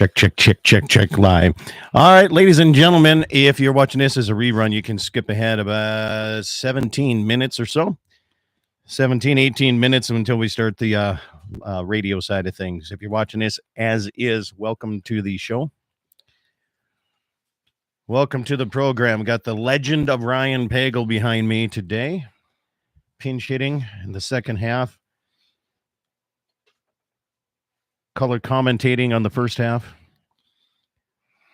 Check live. All right, ladies and gentlemen, if you're watching this as a rerun, you can skip ahead about 17 minutes or so. 17, 18 minutes until we start the radio side of things. If you're watching this as is, welcome to the show. Welcome to the program. Got the legend of Ryan Pagel behind me today. Pinch hitting in the second half. Color commentating on the first half.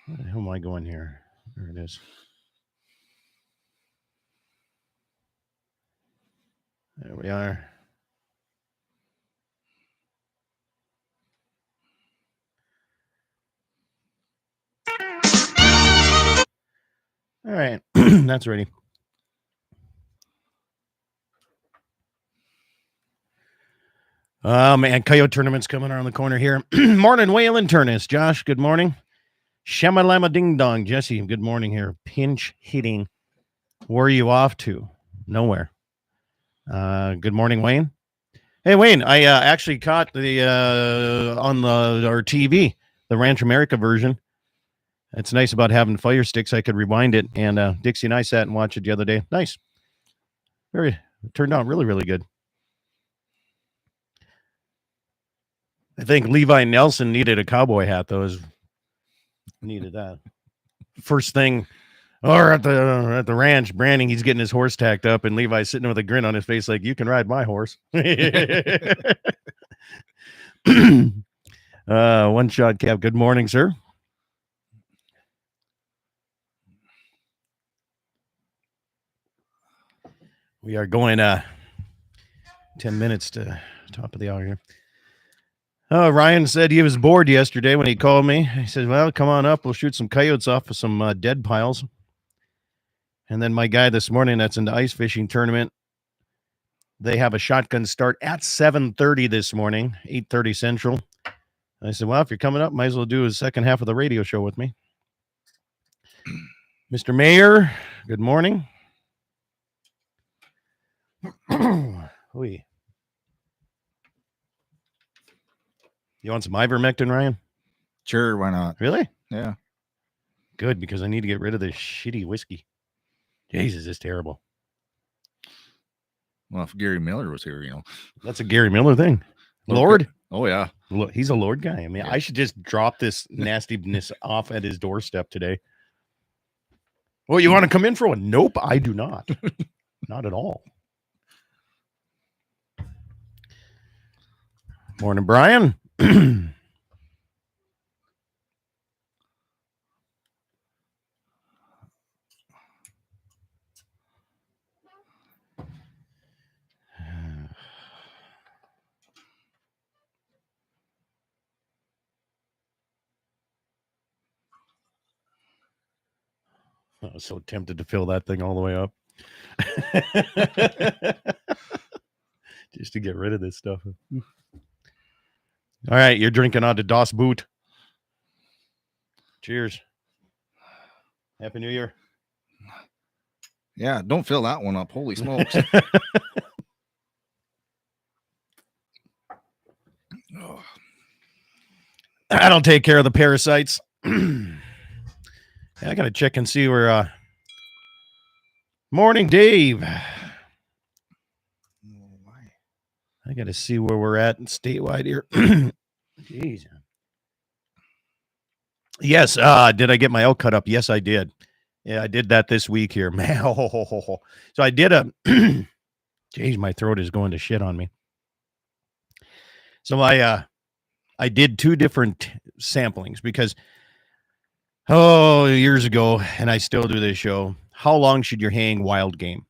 Where the hell am I going here? There it is. There we are. All right. That's ready. Oh, man. Coyote tournament's coming around the corner here. Morning, Waylon Turnus. Josh, good morning. Shamalama Ding Dong. Jesse, good morning here. Pinch hitting. Where are you off to? Nowhere. Good morning, Wayne. Hey, Wayne, I actually caught the on our TV, the Ranch America version. It's nice about having Fire Sticks. I could rewind it, and Dixie and I sat and watched it the other day. Nice. It turned out really, really good. I think Levi Nelson needed a cowboy hat, though. Needed that. First thing, or at the ranch, Branding, he's getting his horse tacked up, and Levi's sitting with a grin on his face like, you can ride my horse. One shot cap. Good morning, sir. We are going 10 minutes to top of the hour here. Ryan said he was bored yesterday when he called me. He said, well, come on up. We'll shoot some coyotes off of some dead piles. And then my guy this morning that's in the ice fishing tournament, they have a shotgun start at 7:30 this morning, 8:30 Central. I said, well, if you're coming up, might as well do a second half of the radio show with me. Mr. Mayor, good morning. Oy. You want some ivermectin, Ryan? Sure, why not? Really? Yeah. Good, because I need to get rid of this shitty whiskey. Jesus, it's terrible. Well, if Gary Miller was here, That's a Gary Miller thing. Lord? Oh, yeah. He's a Lord guy. I mean, Yeah. I should just drop this nastiness off at his doorstep today. Well, you want to come in for one? Nope, I do not. Not at all. Morning, Brian. I was so tempted to fill that thing all the way up. Just to get rid of this stuff. All right, you're drinking out of Das Boot. Cheers. Happy New Year. Yeah, don't fill that one up. Holy smokes. Oh. That'll take care of the parasites. I got to check and see where... Morning, Dave. I got to see where we're at statewide here. Jeez. Yes. Did I get my elk cut up? Yes, I did. Yeah, I did that this week here. Man, so I did a... Jeez, my throat is going to shit on me. So I did two different samplings because, years ago, and I still do this show, how long should you hang wild game?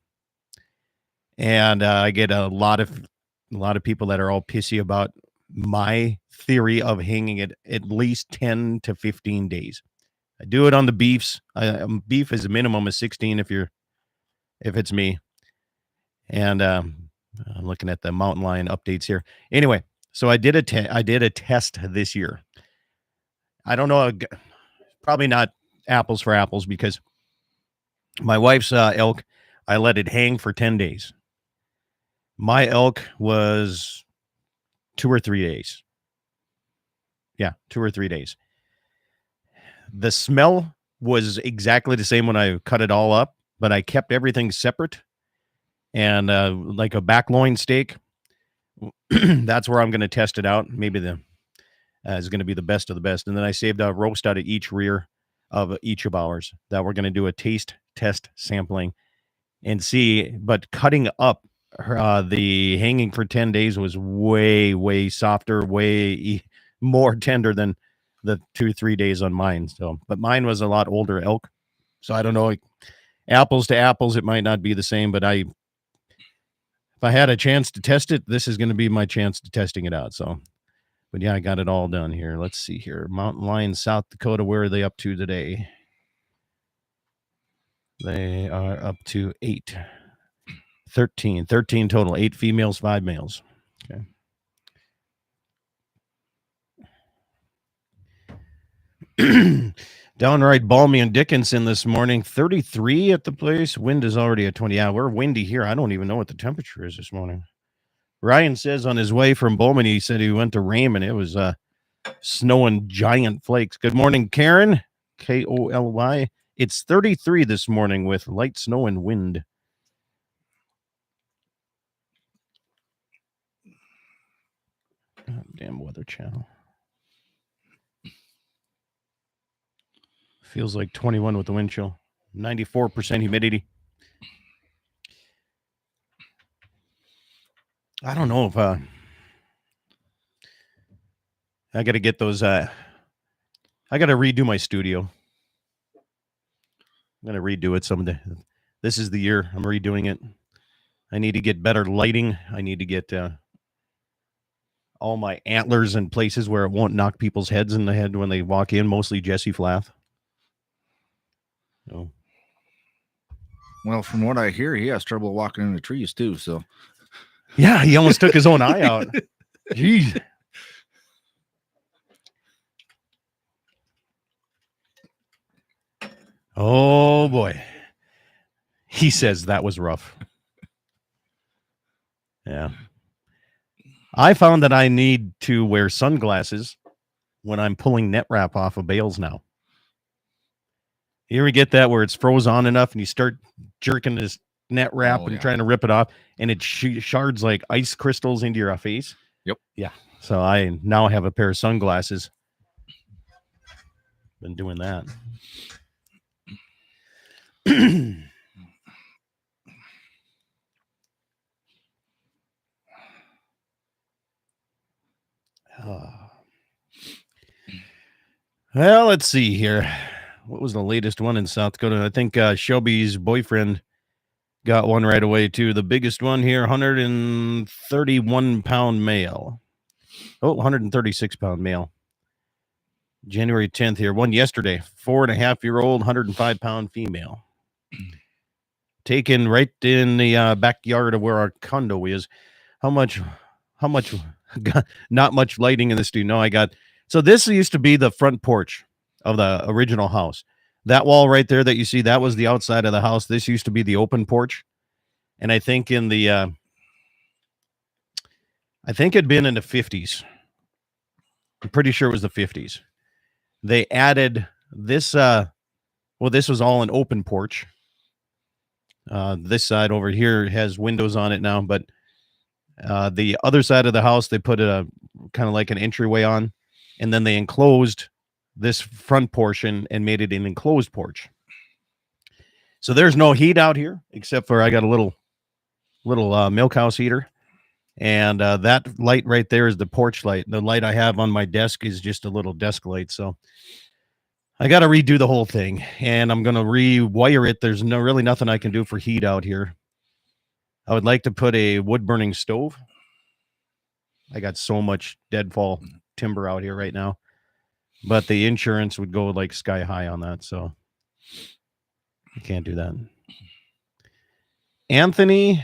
And I get a lot of people that are all pissy about my theory of hanging it at least 10 to 15 days. I do it on the beefs. Beef is a minimum of 16 if it's me. And I'm looking at the mountain lion updates here. Anyway, so I did a test this year. I don't know, probably not apples for apples because my wife's elk, I let it hang for 10 days. My elk was 2 or 3 days. Yeah, 2 or 3 days. The smell was exactly the same when I cut it all up, but I kept everything separate. And like a back loin steak, that's where I'm going to test it out. Maybe the is going to be the best of the best. And then I saved a roast out of each rear of each of ours that we're going to do a taste test sampling and see. But cutting up the hanging for 10 days was way, way softer, way more tender than the 2-3 days on mine. So, but mine was a lot older elk. So I don't know, like, apples to apples, it might not be the same, but if I had a chance to test it, this is going to be my chance to testing it out. So, but yeah, I got it all done here. Let's see here. Mountain Lions, South Dakota. Where are they up to today? They are up to 13 total, 8 females, 5 males. Okay. Downright balmy in Dickinson this morning. 33 at the place. Wind is already at 20. Yeah, we're windy here. I don't even know what the temperature is this morning. Ryan says on his way from Bowman, he said he went to Raymond. It was snowing giant flakes. Good morning, Karen. Koly. It's 33 this morning with light snow and wind. Oh, damn Weather Channel. Feels like 21 with the wind chill. 94% humidity. I don't know if I got to get those. I got to redo my studio. I'm going to redo it someday. This is the year I'm redoing it. I need to get better lighting. I need to get all my antlers in places where it won't knock people's heads in the head when they walk in, mostly Jesse Flath. Oh. Well, from what I hear, he has trouble walking in the trees too. So, yeah, he almost took his own eye out. Jeez. Oh boy. He says that was rough. Yeah. I found that I need to wear sunglasses when I'm pulling net wrap off of bales now. You ever get that where it's froze on enough and you start jerking this net wrap and trying to rip it off and it shards like ice crystals into your face? Yep. Yeah. So I now have a pair of sunglasses. Been doing that. Well, let's see here. What was the latest one in South Dakota? I think Shelby's boyfriend got one right away, too. The biggest one here, 131-pound male. Oh, 136-pound male. January 10th here. One yesterday, 4.5-year-old, 105-pound female. Taken right in the backyard of where our condo is. How much? Not much lighting in the studio. No, I got. So this used to be the front porch of the original house. That wall right there that you see, that was the outside of the house. This used to be the open porch. And I think in the, I think it'd been in the 50s. I'm pretty sure it was the 50s. They added this, this was all an open porch. This side over here has windows on it now, but the other side of the house, they put a kind of like an entryway on, and then they enclosed this front portion and made it an enclosed porch. So there's no heat out here except for I got a little milk house heater, and that light right there is the porch light. The light I have on my desk is just a little desk light. So I got to redo the whole thing, and I'm going to rewire it. There's really nothing I can do for heat out here. I would like to put a wood burning stove. I got so much deadfall timber out here right now, but the insurance would go like sky high on that. So I can't do that. Anthony,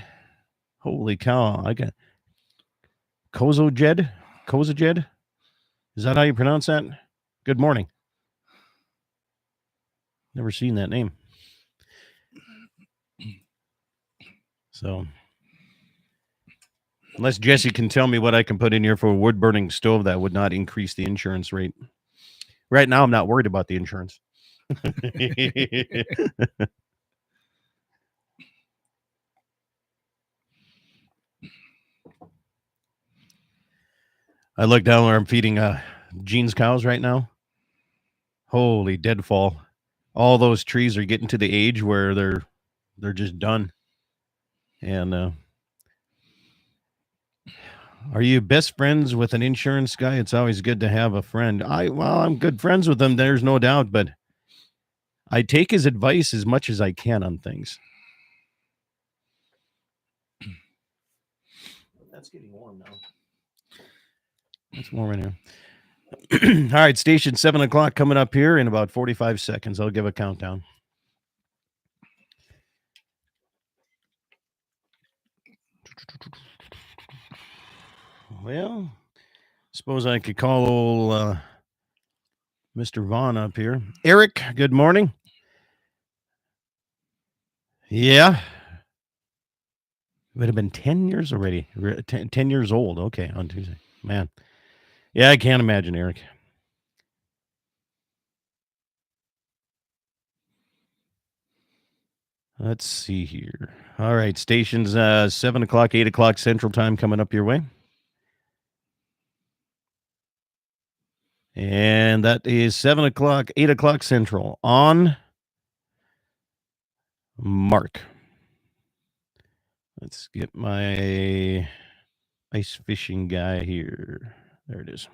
holy cow. I got Kozojed. Is that how you pronounce that? Good morning. Never seen that name. So unless Jesse can tell me what I can put in here for a wood burning stove that would not increase the insurance rate. Right now, I'm not worried about the insurance. I look down where I'm feeding Jean's cows right now. Holy deadfall. All those trees are getting to the age where they're just done. And are you best friends with an insurance guy? It's always good to have a friend. I'm good friends with him, there's no doubt, but I take his advice as much as I can on things. That's getting warm now. It's warm in here. All right, station 7 o'clock coming up here in about 45 seconds. I'll give a countdown. Well, suppose I could call old Mr. Vaughn up here. Eric, good morning. Yeah. It would have been 10 years already. 10 years old. Okay, on Tuesday. Man. Yeah, I can't imagine, Eric. Let's see here. All right, stations 7 o'clock, 8 o'clock Central Time coming up your way. And that is 7 o'clock, 8 o'clock Central on Mark. Let's get my ice fishing guy here. There it is.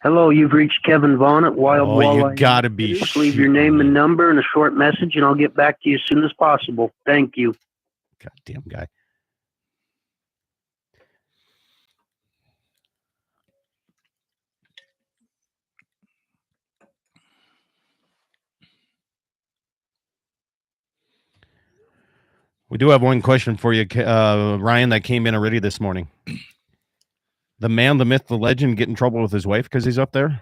Hello, you've reached Kevin Vaughn at Wild Walleye. You gotta be Just leave your name and number and a short message, and I'll get back to you as soon as possible. Thank you. Goddamn guy. We do have one question for you, Ryan, that came in already this morning. The man, the myth, the legend get in trouble with his wife because he's up there?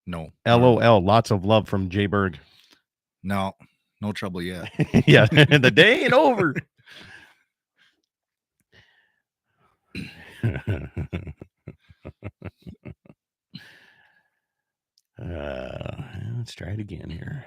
No. LOL. Lots of love from Jay Berg. No trouble yet. Yeah, the day ain't over. Let's try it again here.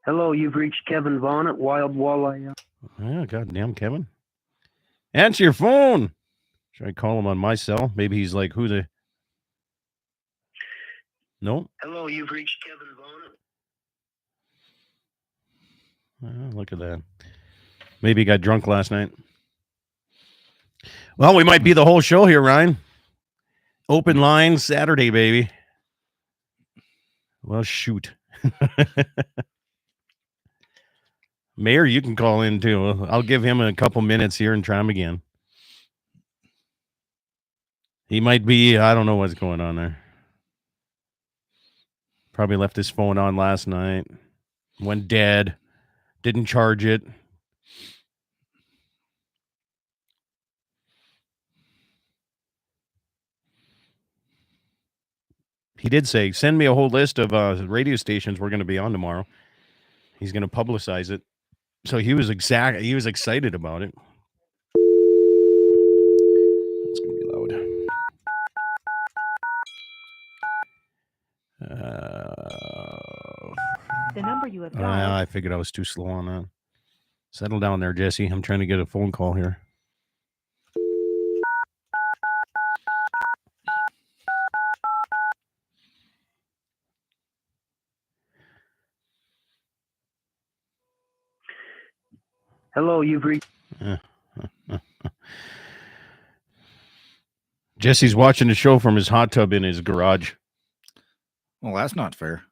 Hello, you've reached Kevin Vaughn at Wild Walleye. Oh, goddamn, Kevin. Answer your phone. Should I call him on my cell? Maybe he's like, who the... Nope. Hello, you've reached Kevin Vaughn. Look at that. Maybe he got drunk last night. Well, we might be the whole show here, Ryan. Open line Saturday, baby. Well, shoot. Mayor, you can call in too. I'll give him a couple minutes here and try him again. He might be, I don't know what's going on there. Probably left his phone on last night. Went dead. Didn't charge it. He did say, send me a whole list of radio stations we're going to be on tomorrow. He's going to publicize it. So he was excited about it. It's going to be loud. The number you have dialed. I figured I was too slow on that. Settle down there, Jesse. I'm trying to get a phone call here. Hello, you've reached... Jesse's watching the show from his hot tub in his garage. Well, that's not fair.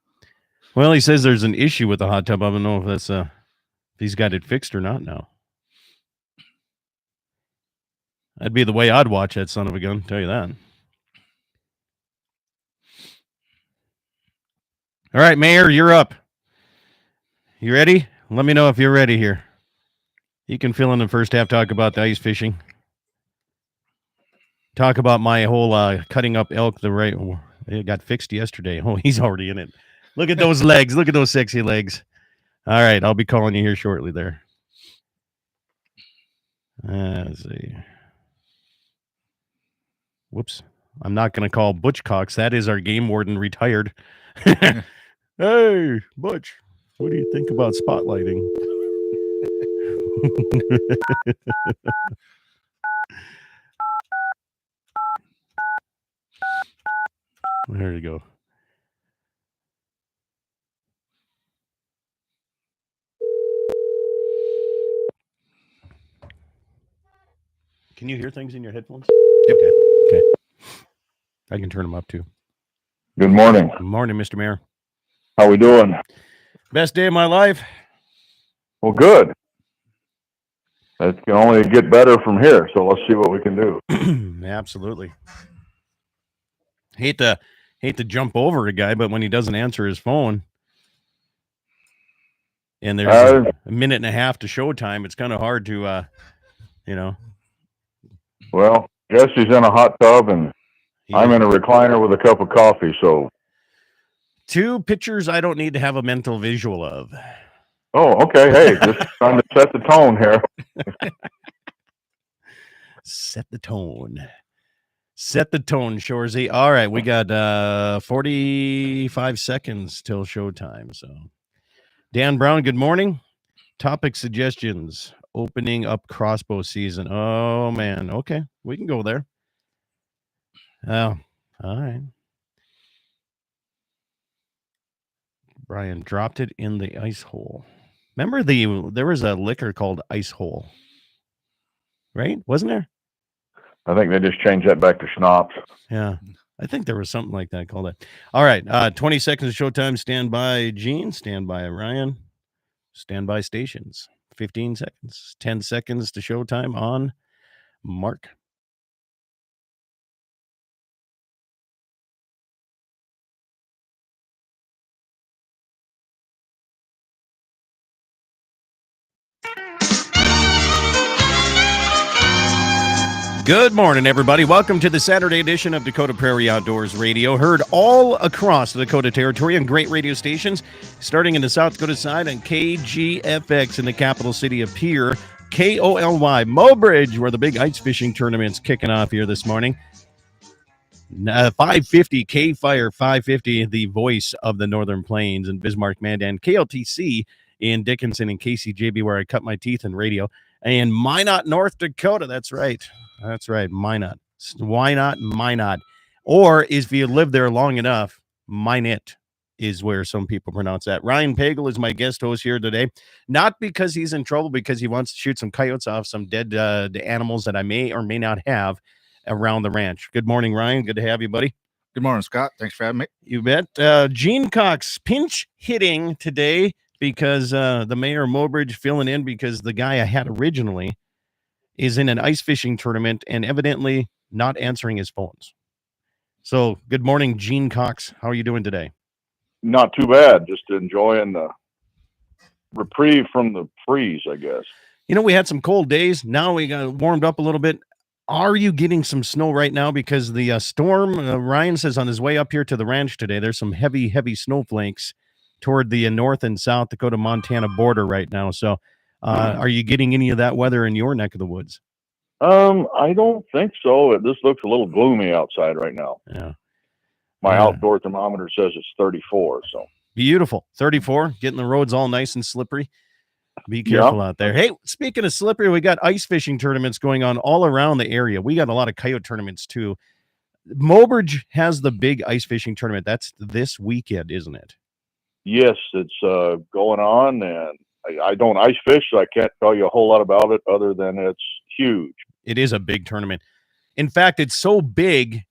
Well, he says there's an issue with the hot tub. I don't know if that's if he's got it fixed or not now. That'd be the way I'd watch that son of a gun, tell you that. All right, Mayor, you're up. You ready? Let me know if you're ready here. You can fill in the first half, talk about the ice fishing. Talk about my whole cutting up elk the right. It got fixed yesterday. Oh, he's already in it. Look at those legs. Look at those sexy legs. All right, I'll be calling you here shortly there. Let's see. Whoops. I'm not going to call Butch Cox. That is our game warden retired. Hey, Butch, what do you think about spotlighting? There you go. Can you hear things in your headphones? Yep. Okay. I can turn them up too. Good morning. Good morning, Mr. Mayor. How we doing? Best day of my life. Well, good. It can only get better from here, so let's see what we can do. Absolutely. Hate to jump over a guy, but when he doesn't answer his phone and there's a minute and a half to showtime, it's kind of hard to, Well, Jesse's in a hot tub, and I'm in a recliner with a cup of coffee, so. Two pictures I don't need to have a mental visual of. Oh, okay. Hey, just trying to set the tone here. Set the tone. Set the tone, Shorzy. All right, we got 45 seconds till showtime. So, Dan Brown, good morning. Topic suggestions. Opening up crossbow season. Oh, man. Okay, we can go there. Oh, all right. Brian dropped it in the ice hole. Remember there was a liquor called Ice Hole, right? Wasn't there? I think they just changed that back to schnapps. Yeah, I think there was something like that called it. All right, 20 seconds of showtime. Stand by, Gene. Stand by, Ryan. Stand by, stations. 15 seconds. 10 seconds to showtime on Mark. Good morning, everybody. Welcome to the Saturday edition of Dakota Prairie Outdoors Radio, heard all across the Dakota Territory on great radio stations, starting in the South Dakota side on KGFX in the capital city of Pierre, KOLY, Mobridge, where the big ice fishing tournament's kicking off here this morning. 550 K-Fire 550, the voice of the Northern Plains, and Bismarck, Mandan, KLTC in Dickinson and KCJB, where I cut my teeth in radio, and Minot, North Dakota. That's right. Minot. Why not Minot? Or if you live there long enough, Minot is where some people pronounce that. Ryan Pagel is my guest host here today. Not because he's in trouble, because he wants to shoot some coyotes off some dead animals that I may or may not have around the ranch. Good morning, Ryan. Good to have you, buddy. Good morning, Scott. Thanks for having me. You bet. Gene Cox pinch hitting today because the mayor of Mobridge filling in because the guy I had originally is in an ice fishing tournament and evidently not answering his phones. So good morning, Gene Cox. How are you doing today? Not too bad. Just enjoying the reprieve from the freeze, I guess. You know, we had some cold days. Now we got warmed up a little bit. Are you getting some snow right now? Because the storm, Ryan says on his way up here to the ranch today, there's some heavy snowflakes toward the North and South Dakota, Montana border right now. So are you getting any of that weather in your neck of the woods? I don't think so. This looks a little gloomy outside right now. Yeah. My outdoor thermometer says it's 34. So beautiful. 34, getting the roads all nice and slippery. Be careful out there. Hey, speaking of slippery, we got ice fishing tournaments going on all around the area. We got a lot of coyote tournaments too. Mobridge has the big ice fishing tournament. That's this weekend, isn't it? Yes, it's going on, and I don't ice fish, so I can't tell you a whole lot about it other than it's huge. It is a big tournament. In fact, it's so big,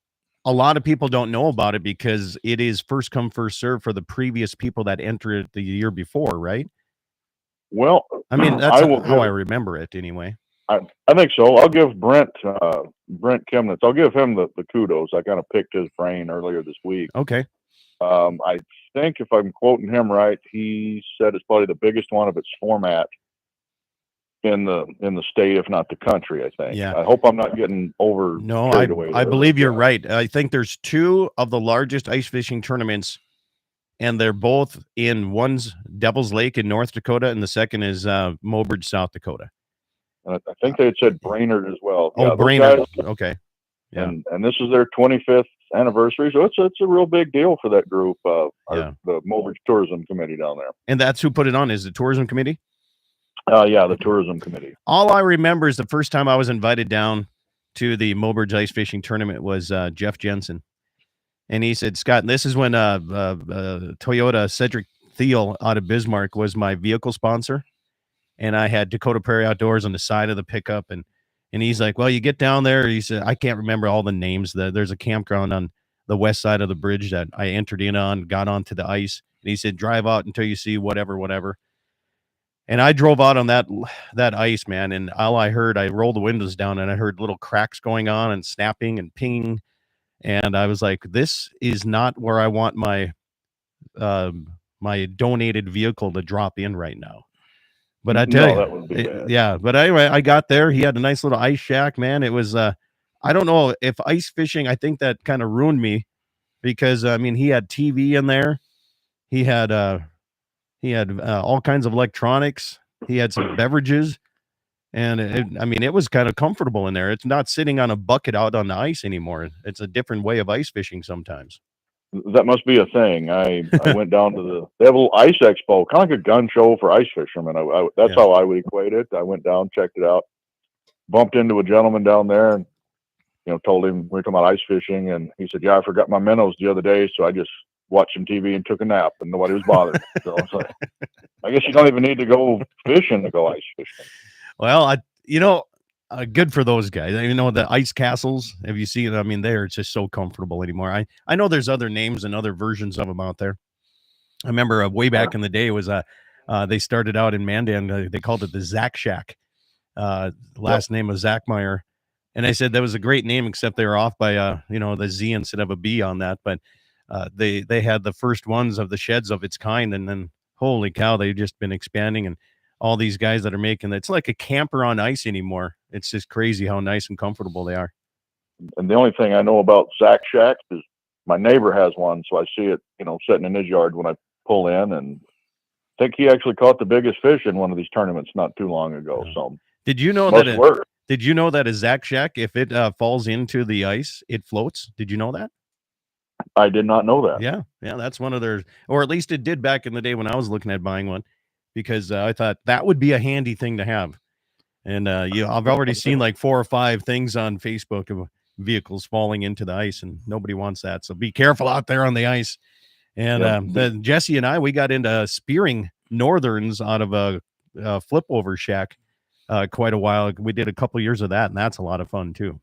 a lot of people don't know about it because it is first come, first serve for the previous people that entered the year before, right? Well, I mean, that's how I remember it anyway. I think so. I'll give Brent Kemnitz, I'll give him the kudos. I kind of picked his brain earlier this week. Okay. I think if I'm quoting him right, he said it's probably the biggest one of its format in the state, if not the country. I think. Yeah. I hope I'm not getting over No, carried away. I there, believe but you're yeah. right. I think there's two of the largest ice fishing tournaments, and they're both in one's Devil's Lake in North Dakota, and the second is Mobridge, South Dakota. And I think they had said Brainerd as well. Oh, those Brainerd. guys- Okay. Yeah. And this is their 25th anniversary, so it's a real big deal for that group. Yeah. The Mobridge Tourism Committee down there. And that's who put it on, is the tourism committee? Yeah, the tourism committee. All I remember is the first time I was invited down to the Mobridge ice fishing tournament was Jeff Jensen. And he said, Scott, this is when Toyota Cedric Thiel out of Bismarck was my vehicle sponsor. And I had Dakota Prairie Outdoors on the side of the pickup. And he's like, well, you get down there. He said, I can't remember all the names. There's a campground on the west side of the bridge that I entered in on, got onto the ice. And he said, drive out until you see whatever. And I drove out on that ice, man. And all I heard, I rolled the windows down and I heard little cracks going on and snapping and pinging. And I was like, this is not where I want my my donated vehicle to drop in right now. But I tell that would be you, bad. yeah. But anyway, I got there. He had a nice little ice shack, man. It was, I don't know if ice fishing, I think that kind of ruined me because, I mean, he had TV in there. He had all kinds of electronics. He had some beverages. And it was kind of comfortable in there. It's not sitting on a bucket out on the ice anymore. It's a different way of ice fishing sometimes. That must be a thing. I went down to they have a little ice expo, kind of like a gun show for ice fishermen. That's how I would equate it. I went down, checked it out, bumped into a gentleman down there, and told him we were talking about ice fishing, and he said, "Yeah, I forgot my minnows the other day, so I just watched some TV and took a nap, and nobody was bothered." So it's like, I guess you don't even need to go fishing to go ice fishing. Well, good for those guys. The ice castles. Have you seen? I mean, they're just so comfortable anymore. I know there's other names and other versions of them out there. I remember way back in the day was they started out in Mandan. They called it the Zach Shack. Last name was Zachmeyer, and I said that was a great name, except they were off by the Z instead of a B on that. But they had the first ones of the sheds of its kind, and then holy cow, they've just been expanding and. All these guys that are making it's like a camper on ice anymore. It's just crazy how nice and comfortable they are. And the only thing I know about Zach Shacks is my neighbor has one, so I see it, sitting in his yard when I pull in, and I think he actually caught the biggest fish in one of these tournaments not too long ago. So did you know Did you know that a Zach Shack, if it falls into the ice, it floats? Did you know that? I did not know that. Yeah, that's one of their, or at least it did back in the day when I was looking at buying one. Because I thought that would be a handy thing to have. And I've already seen like 4 or 5 things on Facebook of vehicles falling into the ice, and nobody wants that. So be careful out there on the ice. And Jesse and we got into spearing northerns out of a flip over shack quite a while. We did a couple years of that, and that's a lot of fun too.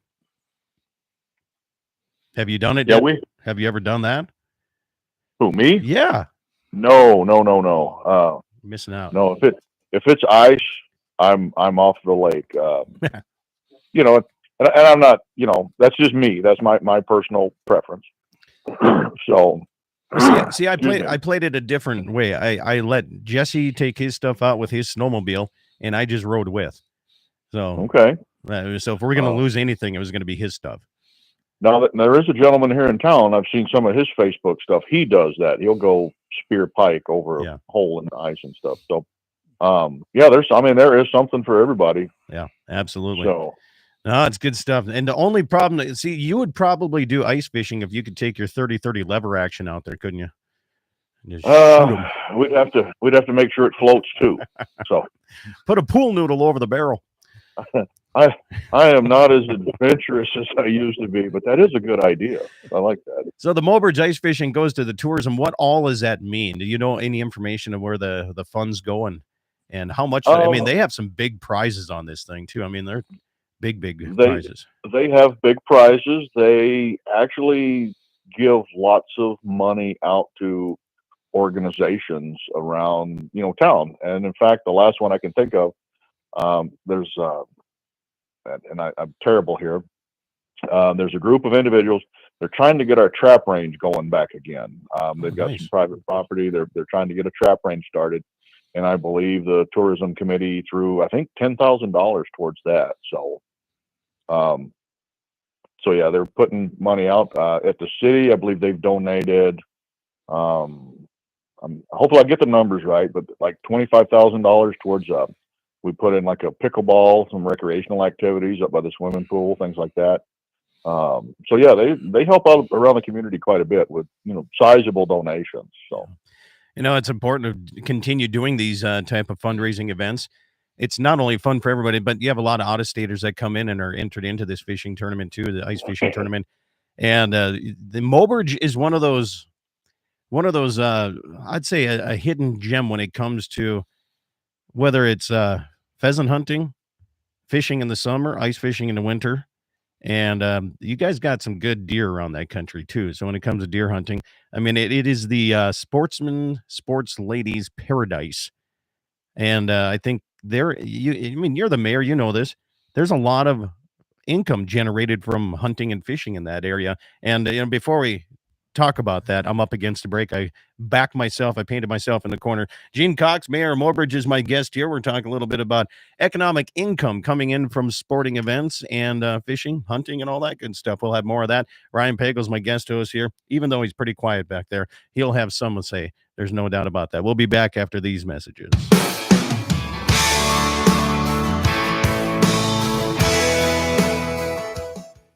Have you done it? Yeah, yet? Have you ever done that? Who, me? Yeah. No. Missing out. No, if it's ice, I'm off the lake. And I'm not. That's just me. That's my personal preference. So, see, I played it a different way. I let Jesse take his stuff out with his snowmobile, and I just rode with. So okay. So if we're gonna lose anything, it was gonna be his stuff. Now there is a gentleman here in town. I've seen some of his Facebook stuff. He does that. He'll go spear pike over a hole in the ice and stuff. So, there is something for everybody. Yeah, absolutely. So, no, it's good stuff. And the only problem, you would probably do ice fishing if you could take your 30-30 lever action out there, couldn't you? We'd have to make sure it floats too. So, put a pool noodle over the barrel. I am not as adventurous as I used to be, but that is a good idea. I like that. So the Mobridge ice fishing goes to the tourism. What all does that mean? Do you know any information of where the funds go and how much? They have some big prizes on this thing too. I mean, they're big prizes. They have big prizes. They actually give lots of money out to organizations around town. And in fact, the last one I can think of, there's and I'm terrible here. There's a group of individuals. they're trying to get our trap range going back again. They've got nice. some private property. They're trying to get a trap range started, and I believe the tourism committee threw, I think, $10,000 towards that. So, so yeah, they're putting money out at the city. I believe they've donated. Hopefully I get the numbers right, but like $25,000 towards we put in like a pickleball, some recreational activities up by the swimming pool, things like that. So yeah, they help out around the community quite a bit with, you know, sizable donations. So, You know, it's important to continue doing these type of fundraising events. It's not only fun for everybody, but you have a lot of out-of-staters that come in and are entered into this fishing tournament too, the ice fishing tournament. And the Mobridge is one of those I'd say a hidden gem when it comes to whether it's pheasant hunting, fishing in the summer, ice fishing in the winter. And you guys got some good deer around that country too. So when it comes to deer hunting, I mean, it is the sports ladies paradise. And I think I mean, you're the mayor, you know this. There's a lot of income generated from hunting and fishing in that area. And you know, before we talk about that, I'm up against a break. I painted myself in the corner. Gene Cox, Mayor of Mobridge, is my guest here. We're talking a little bit about economic income coming in from sporting events and fishing, hunting, and all that good stuff. We'll have more of that. Ryan Pagel's my guest host here. Even though he's pretty quiet back there, he'll have some to say. There's no doubt about that. We'll be back after these messages.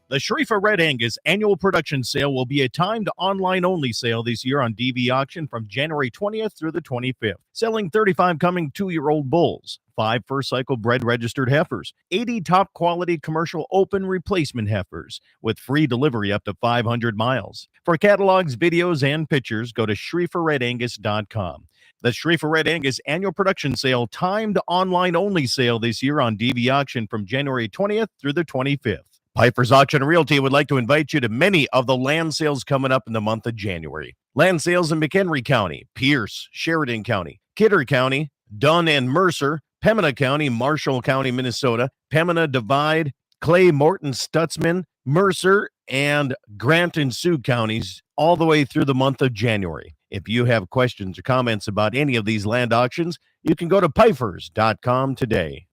The Sharifa Red Angus annual production sale will be a timed online-only sale this year on DV Auction from January 20th through the 25th. Selling 35 coming 2-year-old bulls, 5 first-cycle bred registered heifers, 80 top-quality commercial open replacement heifers, with free delivery up to 500 miles. For catalogs, videos, and pictures, go to SharifaRedAngus.com. The Sharifa Red Angus annual production sale timed online-only sale this year on DV Auction from January 20th through the 25th. Piper's Auction Realty would like to invite you to many of the land sales coming up in the month of January. Land sales in McHenry County, Pierce, Sheridan County, Kidder County, Dunn and Mercer, Pembina County, Marshall County, Minnesota, Pembina, Divide, Clay, Morton, Stutzman, Mercer, and Grant and Sioux counties all the way through the month of January. If you have questions or comments about any of these land auctions, you can go to Pifers.com today.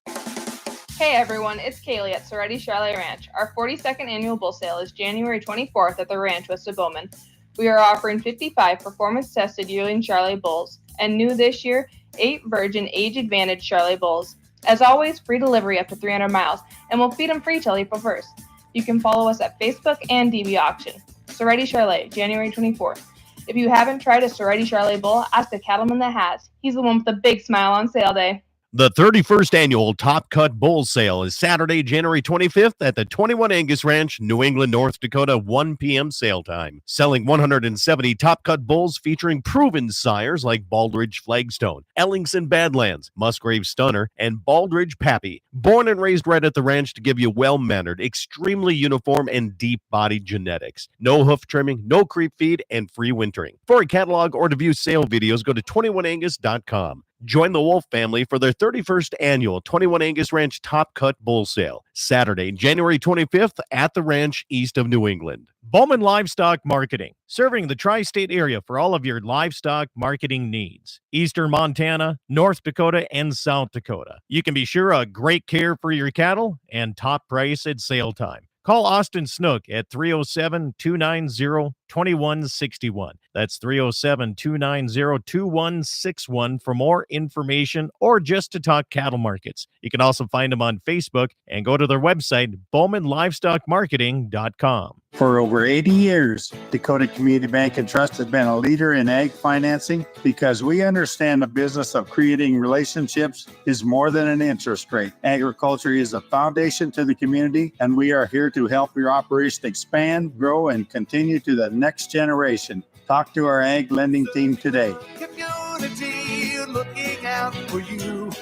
Hey everyone, it's Kaylee at Soretti Charlotte Ranch. Our 42nd annual bull sale is January 24th at the ranch west of Bowman. We are offering 55 performance-tested yearling Charolais bulls, and new this year, 8 virgin age-advantaged Charolais bulls. As always, free delivery up to 300 miles, and we'll feed them free till April 1st. You can follow us at Facebook and DV Auction. Soretti Charlotte, January 24th. If you haven't tried a Soretti Charolais bull, ask the cattleman that has. He's the one with the big smile on sale day. The 31st annual Top Cut Bull Sale is Saturday, January 25th at the 21 Angus Ranch, New England, North Dakota, 1 p.m. sale time. Selling 170 Top Cut bulls featuring proven sires like Baldridge Flagstone, Ellingson Badlands, Musgrave Stunner, and Baldridge Pappy. Born and raised right at the ranch to give you well-mannered, extremely uniform, and deep-bodied genetics. No hoof trimming, no creep feed, and free wintering. For a catalog or to view sale videos, go to 21angus.com. Join the Wolf family for their 31st annual 21 Angus Ranch Top Cut Bull Sale, Saturday, January 25th at the ranch east of New England. Bowman Livestock Marketing, serving the tri-state area for all of your livestock marketing needs. Eastern Montana, North Dakota, and South Dakota. You can be sure of great care for your cattle and top price at sale time. Call Austin Snook at 307-290-2161. That's 307-290-2161 for more information or just to talk cattle markets. You can also find them on Facebook and go to their website, BowmanLivestockMarketing.com. For over 80 years, Dakota Community Bank and Trust has been a leader in ag financing because we understand the business of creating relationships is more than an interest rate. Agriculture is a foundation to the community, and we are here to help your operation expand, grow, and continue to the next generation. Talk to our ag lending team today. Community looking out for you.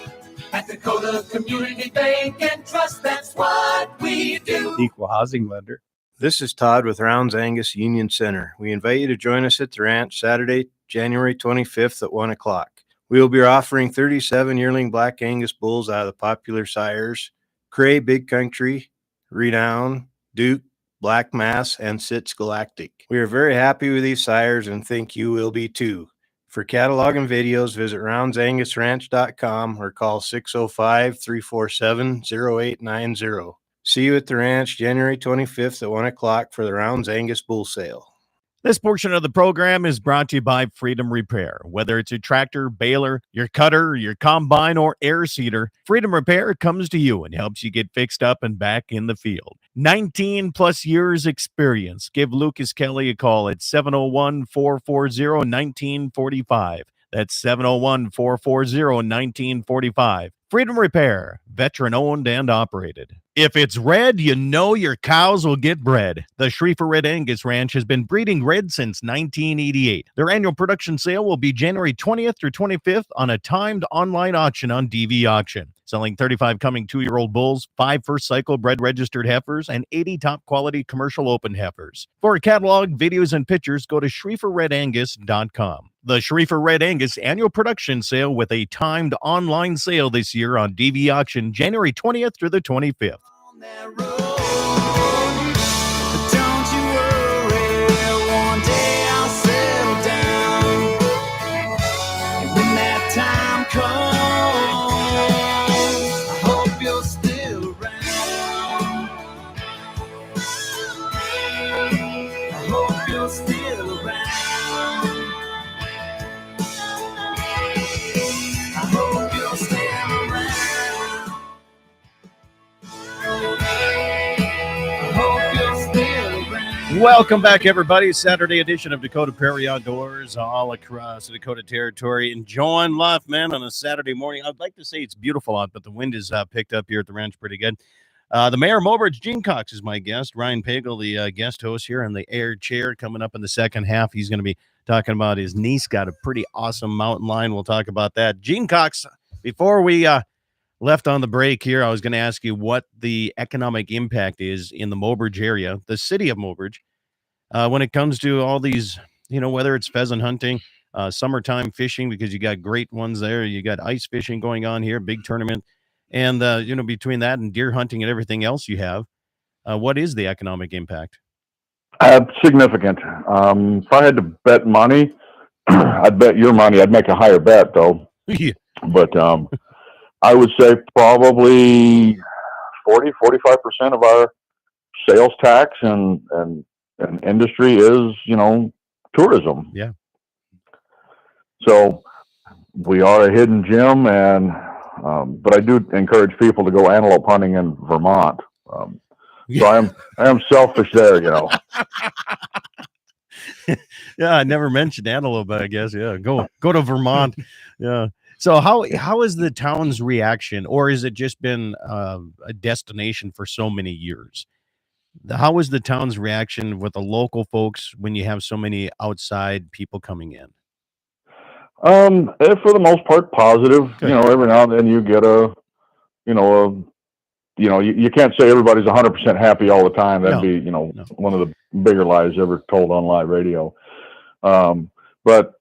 At Dakota Community Bank and Trust, that's what we do. Equal housing lender. This is Todd with Rounds Angus Union Center. We invite you to join us at the ranch Saturday, January 25th at 1 o'clock. We will be offering 37 yearling Black Angus bulls out of the popular sires, Cray, Big Country, Renown, Duke, Black Mass, and Sitz Galactic. We are very happy with these sires and think you will be too. For catalog and videos, visit roundsangusranch.com or call 605-347-0890. See you at the ranch January 25th at 1 o'clock for the Rounds Angus Bull Sale. This portion of the program is brought to you by Freedom Repair. Whether it's a tractor, baler, your cutter, your combine, or air seeder, Freedom Repair comes to you and helps you get fixed up and back in the field. 19 plus years experience. Give Lucas Kelly a call at 701-440-1945. That's 701-440-1945. Freedom Repair, veteran owned and operated. If it's red, you know your cows will get bred. The Schriefer Red Angus Ranch has been breeding red since 1988. Their annual production sale will be January 20th through 25th on a timed online auction on DV Auction. Selling 35 coming 2-year-old bulls, 5 first cycle bred registered heifers, and 80 top quality commercial open heifers. For a catalog, videos, and pictures, go to SchrieferRedAngus.com. The Schriefer Red Angus annual production sale with a timed online sale this year on DV Auction, January 20th through the 25th. On that road, but don't you worry, one day I'll settle down. And when that time comes, I hope you're still around. I hope you're still around. I hope you're still around. Welcome back, everybody. Saturday edition of Dakota Prairie Outdoors, all across the Dakota Territory. Enjoying life, man, on a Saturday morning. I'd like to say it's beautiful out, but the wind is picked up here at the ranch pretty good. The mayor of Mobridge, Gene Cox, is my guest. Ryan Pagel, the guest host here on the air chair, coming up in the second half. He's going to be talking about his niece got a pretty awesome mountain lion. We'll talk about that. Gene Cox, before we left on the break here, I was going to ask you what the economic impact is in the Mobridge area, the city of Mobridge, when it comes to all these, whether it's pheasant hunting, summertime fishing, because you got great ones there. You got ice fishing going on here, big tournament. And, between that and deer hunting and everything else you have, what is the economic impact? Significant. If I had to bet money, I'd bet your money. I'd make a higher bet, though. Yeah. But I would say probably 40-45% of our sales tax and industry is, tourism. Yeah. So we are a hidden gem, and but I do encourage people to go antelope hunting in Vermont. So I am selfish there, Yeah, I never mentioned antelope, but I guess go to Vermont. Yeah. So how is the town's reaction, or has it just been a destination for so many years? How is the town's reaction with the local folks when you have so many outside people coming in? For the most part, positive. Good. Every now and then you get you can't say everybody's 100% happy all the time. That'd be, one of the bigger lies ever told on live radio. But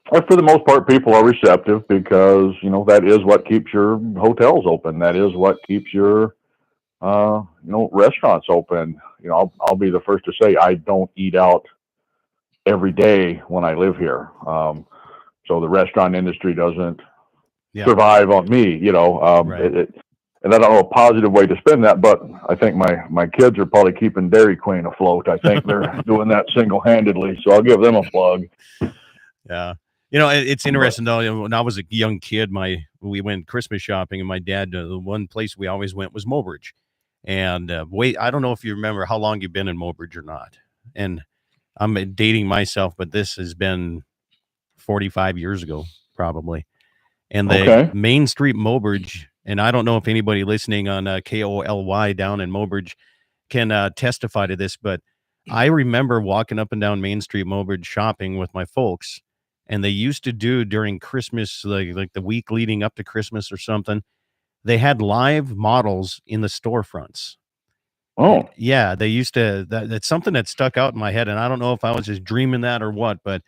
for the most part, people are receptive because, that is what keeps your hotels open. That is what keeps your, restaurants open. I'll be the first to say I don't eat out every day when I live here. So the restaurant industry doesn't survive on me, Right. And I don't know a positive way to spend that, but I think my kids are probably keeping Dairy Queen afloat. I think they're doing that single-handedly. So I'll give them a plug. Yeah. It's interesting though. When I was a young kid, we went Christmas shopping, and my dad, the one place we always went was Mobridge. And I don't know if you remember how long you've been in Mobridge or not. And I'm dating myself, but this has been 45 years ago, probably. And the Main Street Mobridge, and I don't know if anybody listening on KOLY down in Mobridge can testify to this, but I remember walking up and down Main Street Mobridge shopping with my folks, and they used to do during Christmas, like the week leading up to Christmas or something, they had live models in the storefronts. Oh, yeah. They used to, that's something that stuck out in my head. And I don't know if I was just dreaming that or what, but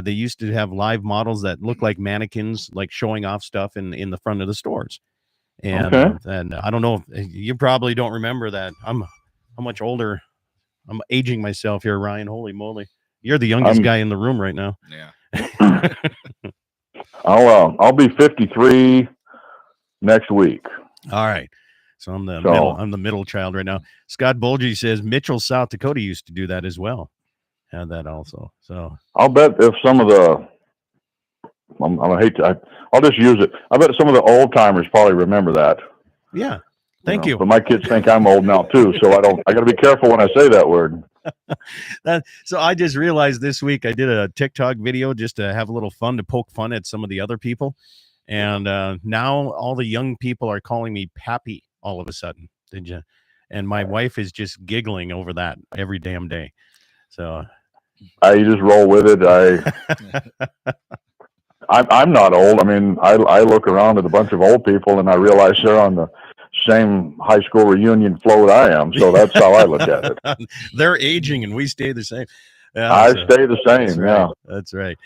they used to have live models that look like mannequins, like showing off stuff in the front of the stores. And, and I don't know if you probably don't remember that. I'm how much older I'm aging myself here, Ryan. Holy moly. You're the youngest guy in the room right now. Yeah. I'll be 53 next week. All right. So I'm the middle child right now. Scott Bulgy says Mitchell, South Dakota used to do that as well. Had that also. So I'll bet if some of the I'll just use it. I bet some of the old timers probably remember that. Yeah. Thank you. But my kids think I'm old now too, so I got to be careful when I say that word. So I just realized this week I did a TikTok video just to have a little fun, to poke fun at some of the other people. And now all the young people are calling me Pappy all of a sudden. Did you? And my wife is just giggling over that every damn day. So I just roll with it. I'm not old. I mean, I look around at a bunch of old people and I realize they're on the same high school reunion float I am. So that's how I look at it. They're aging and we stay the same. Yeah, I stay the same. That's Yeah, right. That's right.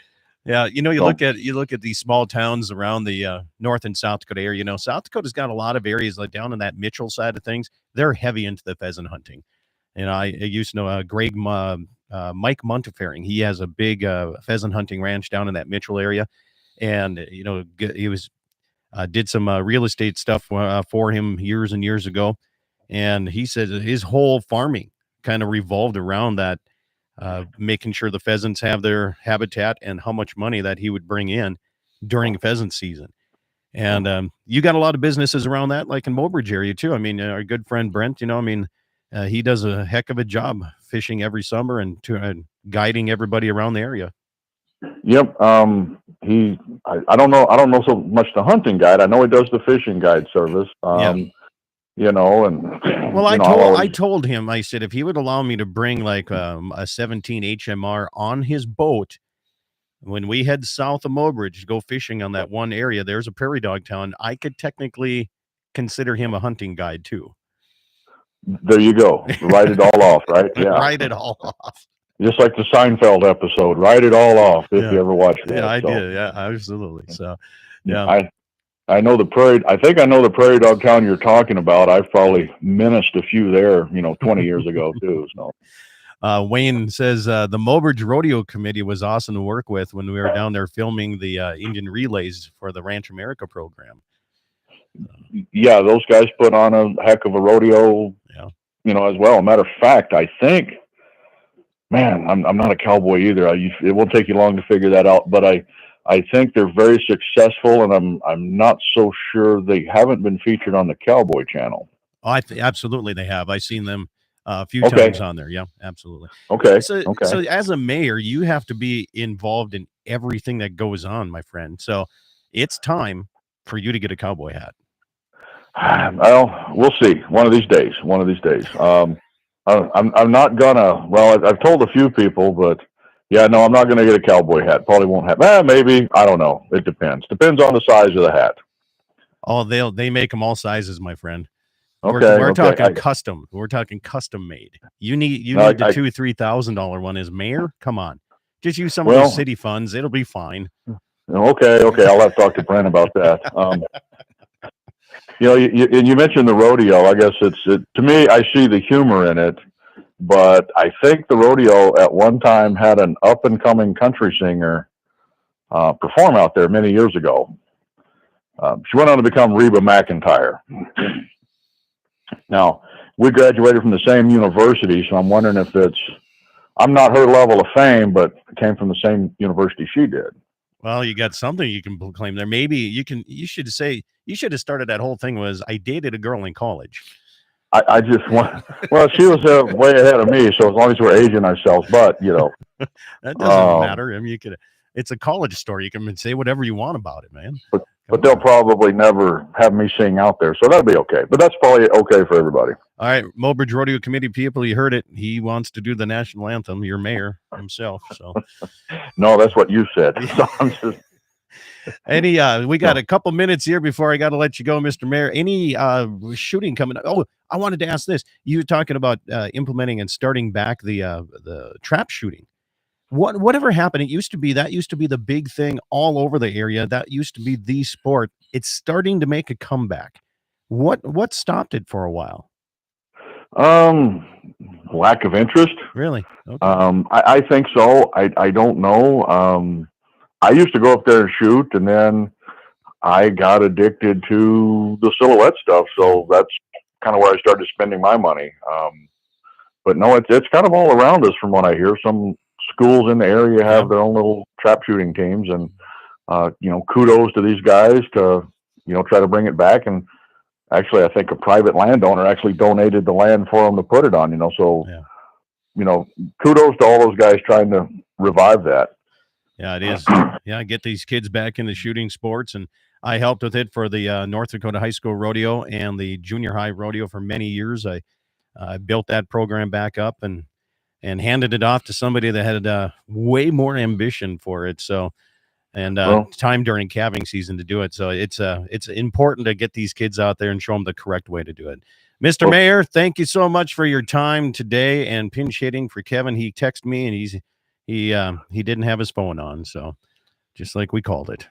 Yeah, you look at these small towns around the North and South Dakota area. You know, South Dakota's got a lot of areas like down in that Mitchell side of things. They're heavy into the pheasant hunting. And I used to know Mike Montefiore. He has a big pheasant hunting ranch down in that Mitchell area, and he was did some real estate stuff for him years and years ago, and he said his whole farming kind of revolved around that. Making sure the pheasants have their habitat and how much money that he would bring in during pheasant season. And you got a lot of businesses around that, like in Mobridge area too. I mean, our good friend Brent, he does a heck of a job fishing every summer and guiding everybody around the area. Yep. I don't know so much the hunting guide. I know he does the fishing guide service. I told him, I said, if he would allow me to bring like a 17 HMR on his boat, when we head south of Mobridge to go fishing on that one area, there's a prairie dog town. I could technically consider him a hunting guide too. There you go. Write it all off, right? Yeah. Write it all off. Just like the Seinfeld episode, write it all off if you ever watched it. Yeah, I did. Yeah, absolutely. So, yeah. I know I think I know the prairie dog town you're talking about. I've probably menaced a few there, 20 years ago too. So Wayne says the Mobridge Rodeo Committee was awesome to work with when we were down there filming the Indian relays for the Ranch America program. Yeah, those guys put on a heck of a rodeo, as well. Matter of fact, I think, man, I'm not a cowboy either. It won't take you long to figure that out, but I think they're very successful, and I'm not so sure they haven't been featured on the Cowboy Channel. Oh, absolutely they have. I've seen them a few times on there. Yeah, absolutely. Okay. So as a mayor, you have to be involved in everything that goes on, my friend. So it's time for you to get a cowboy hat. Well, we'll see. One of these days. I'm not gonna. Well, I've told a few people, but. Yeah, no, I'm not going to get a cowboy hat. Probably won't have. Maybe. I don't know. It depends. Depends on the size of the hat. Oh, they make them all sizes, my friend. Okay, we're talking custom. We're talking custom made. You need the $2,000-$3,000 one as mayor. Come on, just use some of those city funds. It'll be fine. Okay. I'll have to talk to Brent about that. You mentioned the rodeo. I guess to me, I see the humor in it. But I think the rodeo at one time had an up-and-coming country singer perform out there many years ago. She went on to become Reba McEntire. Now, we graduated from the same university, so I'm wondering if I'm not her level of fame, but came from the same university she did. Well, you got something you can proclaim there. Maybe you should have started that whole thing was, I dated a girl in college. I just want. Well, she was way ahead of me, so as long as we're aging ourselves, but that doesn't matter. I mean, it's a college story. You can say whatever you want about it, man. But they'll probably never have me sing out there, so that'll be okay. But that's probably okay for everybody. All right, Mobridge Rodeo Committee people, you heard it. He wants to do the national anthem. Your mayor himself. So, no, that's what you said. So I'm just. We got a couple minutes here before I got to let you go, Mr. Mayor. Any shooting coming up? Oh, I wanted to ask this. You were talking about implementing and starting back the trap shooting. Whatever happened? That used to be the big thing all over the area. That used to be the sport. It's starting to make a comeback. What stopped it for a while? Lack of interest. Really? Okay. I think so. I don't know. I used to go up there and shoot, and then I got addicted to the silhouette stuff. So that's kind of where I started spending my money. But no, it's kind of all around us from what I hear. Some schools in the area have their own little trap shooting teams, and kudos to these guys to try to bring it back. And actually, I think a private landowner actually donated the land for them to put it on. So kudos to all those guys trying to revive that. Yeah, it is. Yeah, get these kids back into shooting sports, and I helped with it for the North Dakota High School Rodeo and the Junior High Rodeo for many years. I built that program back up and handed it off to somebody that had way more ambition for it. So, and time during calving season to do it. So it's important to get these kids out there and show them the correct way to do it. Mr. Mayor, thank you so much for your time today and pinch hitting for Kevin. He texted me and he didn't have his phone on, so just like we called it.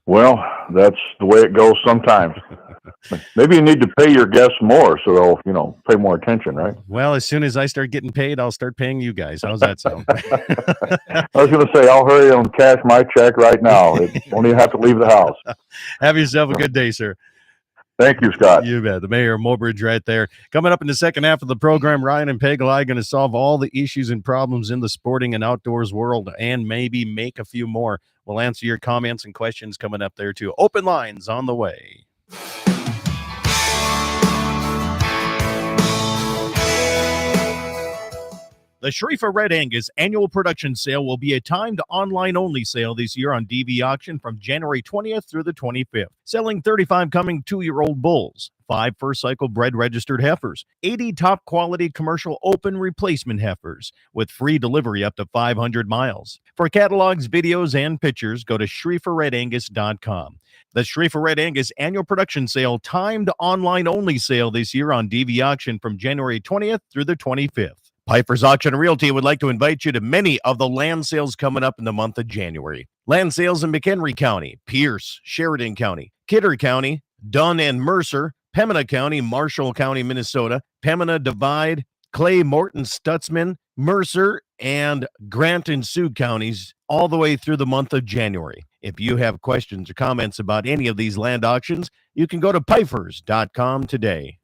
Well, that's the way it goes sometimes. Maybe you need to pay your guests more so they'll, pay more attention, right? Well, as soon as I start getting paid, I'll start paying you guys. How's that sound? I was going to say, I'll hurry and cash my check right now. Won't even have to leave the house. Have yourself a good day, sir. Thank you, Scott. You bet. The mayor of Mobridge right there. Coming up in the second half of the program, Ryan and Peg are going to solve all the issues and problems in the sporting and outdoors world and maybe make a few more. We'll answer your comments and questions coming up there, too. Open lines on the way. The Schriefer Red Angus annual production sale will be a timed online-only sale this year on DV Auction from January 20th through the 25th, selling 35 coming 2-year-old bulls, 5 first-cycle bred registered heifers, 80 top-quality commercial open replacement heifers, with free delivery up to 500 miles. For catalogs, videos, and pictures, go to SchrieferRedAngus.com. The Schriefer Red Angus annual production sale timed online-only sale this year on DV Auction from January 20th through the 25th. Piper's Auction Realty would like to invite you to many of the land sales coming up in the month of January. Land sales in McHenry County, Pierce, Sheridan County, Kidder County, Dunn and Mercer, Pembina County, Marshall County, Minnesota, Pembina Divide, Clay, Morton, Stutzman, Mercer, and Grant and Sioux counties all the way through the month of January. If you have questions or comments about any of these land auctions, you can go to Pifers.com today.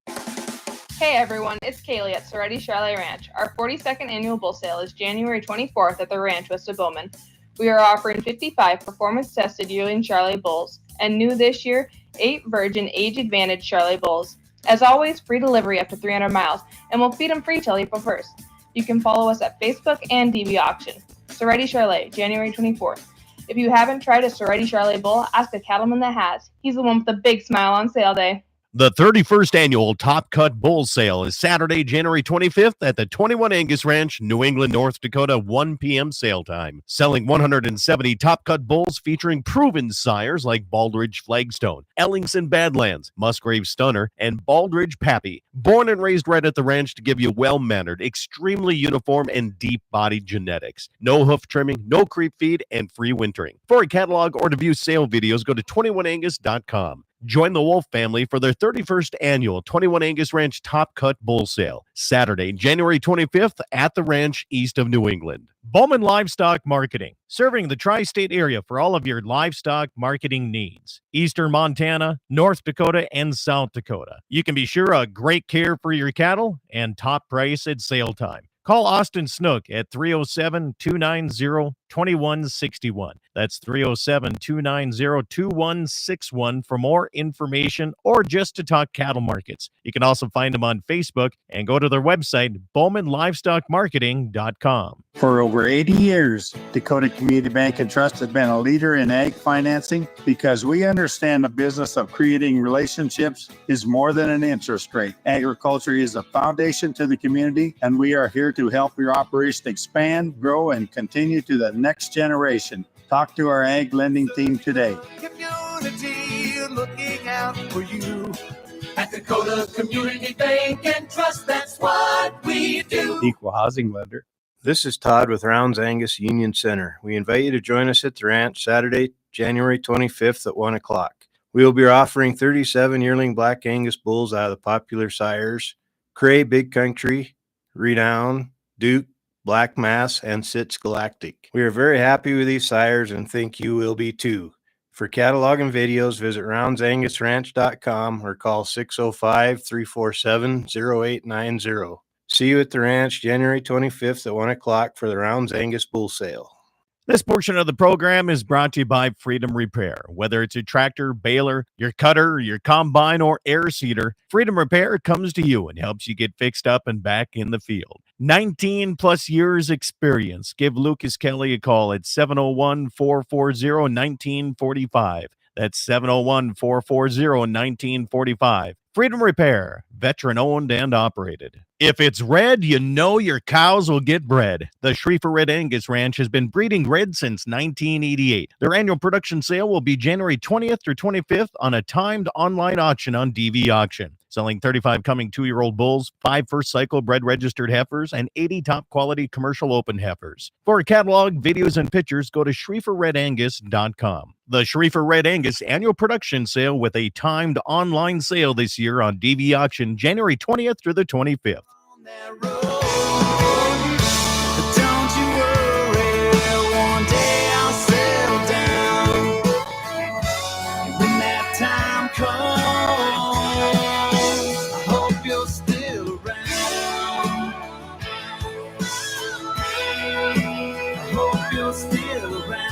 Hey everyone, it's Kaylee at Soretti Charlotte Ranch. Our 42nd annual bull sale is January 24th at the ranch west of Bowman. We are offering 55 performance-tested yearling Charolais bulls, and new this year, 8 virgin age-advantaged Charolais bulls. As always, free delivery up to 300 miles, and we'll feed them free till April 1st. You can follow us at Facebook and DV Auction. Soretti Charlotte, January 24th. If you haven't tried a Soretti Charlotte bull, ask a cattleman that has. He's the one with the big smile on sale day. The 31st annual Top Cut Bull Sale is Saturday, January 25th at the 21 Angus Ranch, New England, North Dakota, 1 p.m. sale time. Selling 170 Top Cut bulls featuring proven sires like Baldridge Flagstone, Ellingson Badlands, Musgrave Stunner, and Baldridge Pappy. Born and raised right at the ranch to give you well-mannered, extremely uniform, and deep-bodied genetics. No hoof trimming, no creep feed, and free wintering. For a catalog or to view sale videos, go to 21angus.com. Join the Wolf family for their 31st annual 21 Angus Ranch Top Cut Bull Sale, Saturday, January 25th at the ranch east of New England. Bowman Livestock Marketing, serving the tri-state area for all of your livestock marketing needs. Eastern Montana, North Dakota, and South Dakota. You can be sure of great care for your cattle and top price at sale time. Call Austin Snook at 307-290-2161. That's 307-290-2161 for more information or just to talk cattle markets. You can also find them on Facebook and go to their website, BowmanLivestockMarketing.com. For over 80 years, Dakota Community Bank and Trust has been a leader in ag financing because we understand the business of creating relationships is more than an interest rate. Agriculture is a foundation to the community, and we are here to help your operation expand, grow, and continue to the next generation. Talk to our ag lending team today. Community looking out for you. At Dakota Community Bank and Trust, that's what we do. Equal housing lender. This is Todd with Rounds Angus Union Center. We invite you to join us at the ranch Saturday, January 25th at 1 o'clock. We will be offering 37 yearling Black Angus bulls out of the popular sires Cray Big Country, Renown, Duke, Black Mass, and Sitz Galactic. We are very happy with these sires and think you will be too. For catalog and videos, visit roundsangusranch.com or call 605-347-0890. See you at the ranch January 25th at 1 o'clock for the Rounds Angus Bull Sale. This portion of the program is brought to you by Freedom Repair. Whether it's a tractor, baler, your cutter, your combine, or air seeder, Freedom Repair comes to you and helps you get fixed up and back in the field. 19 plus years experience. Give Lucas Kelly a call at 701-440-1945. That's 701-440-1945. Freedom Repair, veteran owned and operated. If it's red, you know your cows will get bred. The Schriefer Red Angus Ranch has been breeding red since 1988. Their annual production sale will be January 20th through 25th on a timed online auction on DV Auction. Selling 35 coming 2-year-old bulls, 5 first cycle bred registered heifers, and 80 top quality commercial open heifers. For a catalog, videos, and pictures, go to SchrieferRedAngus.com. The Schriefer Red Angus annual production sale with a timed online sale this year on DV Auction, January 20th through the 25th. On that road, don't you worry, one day I'll settle down. And when that time comes, I hope you're still around. I hope you're still around.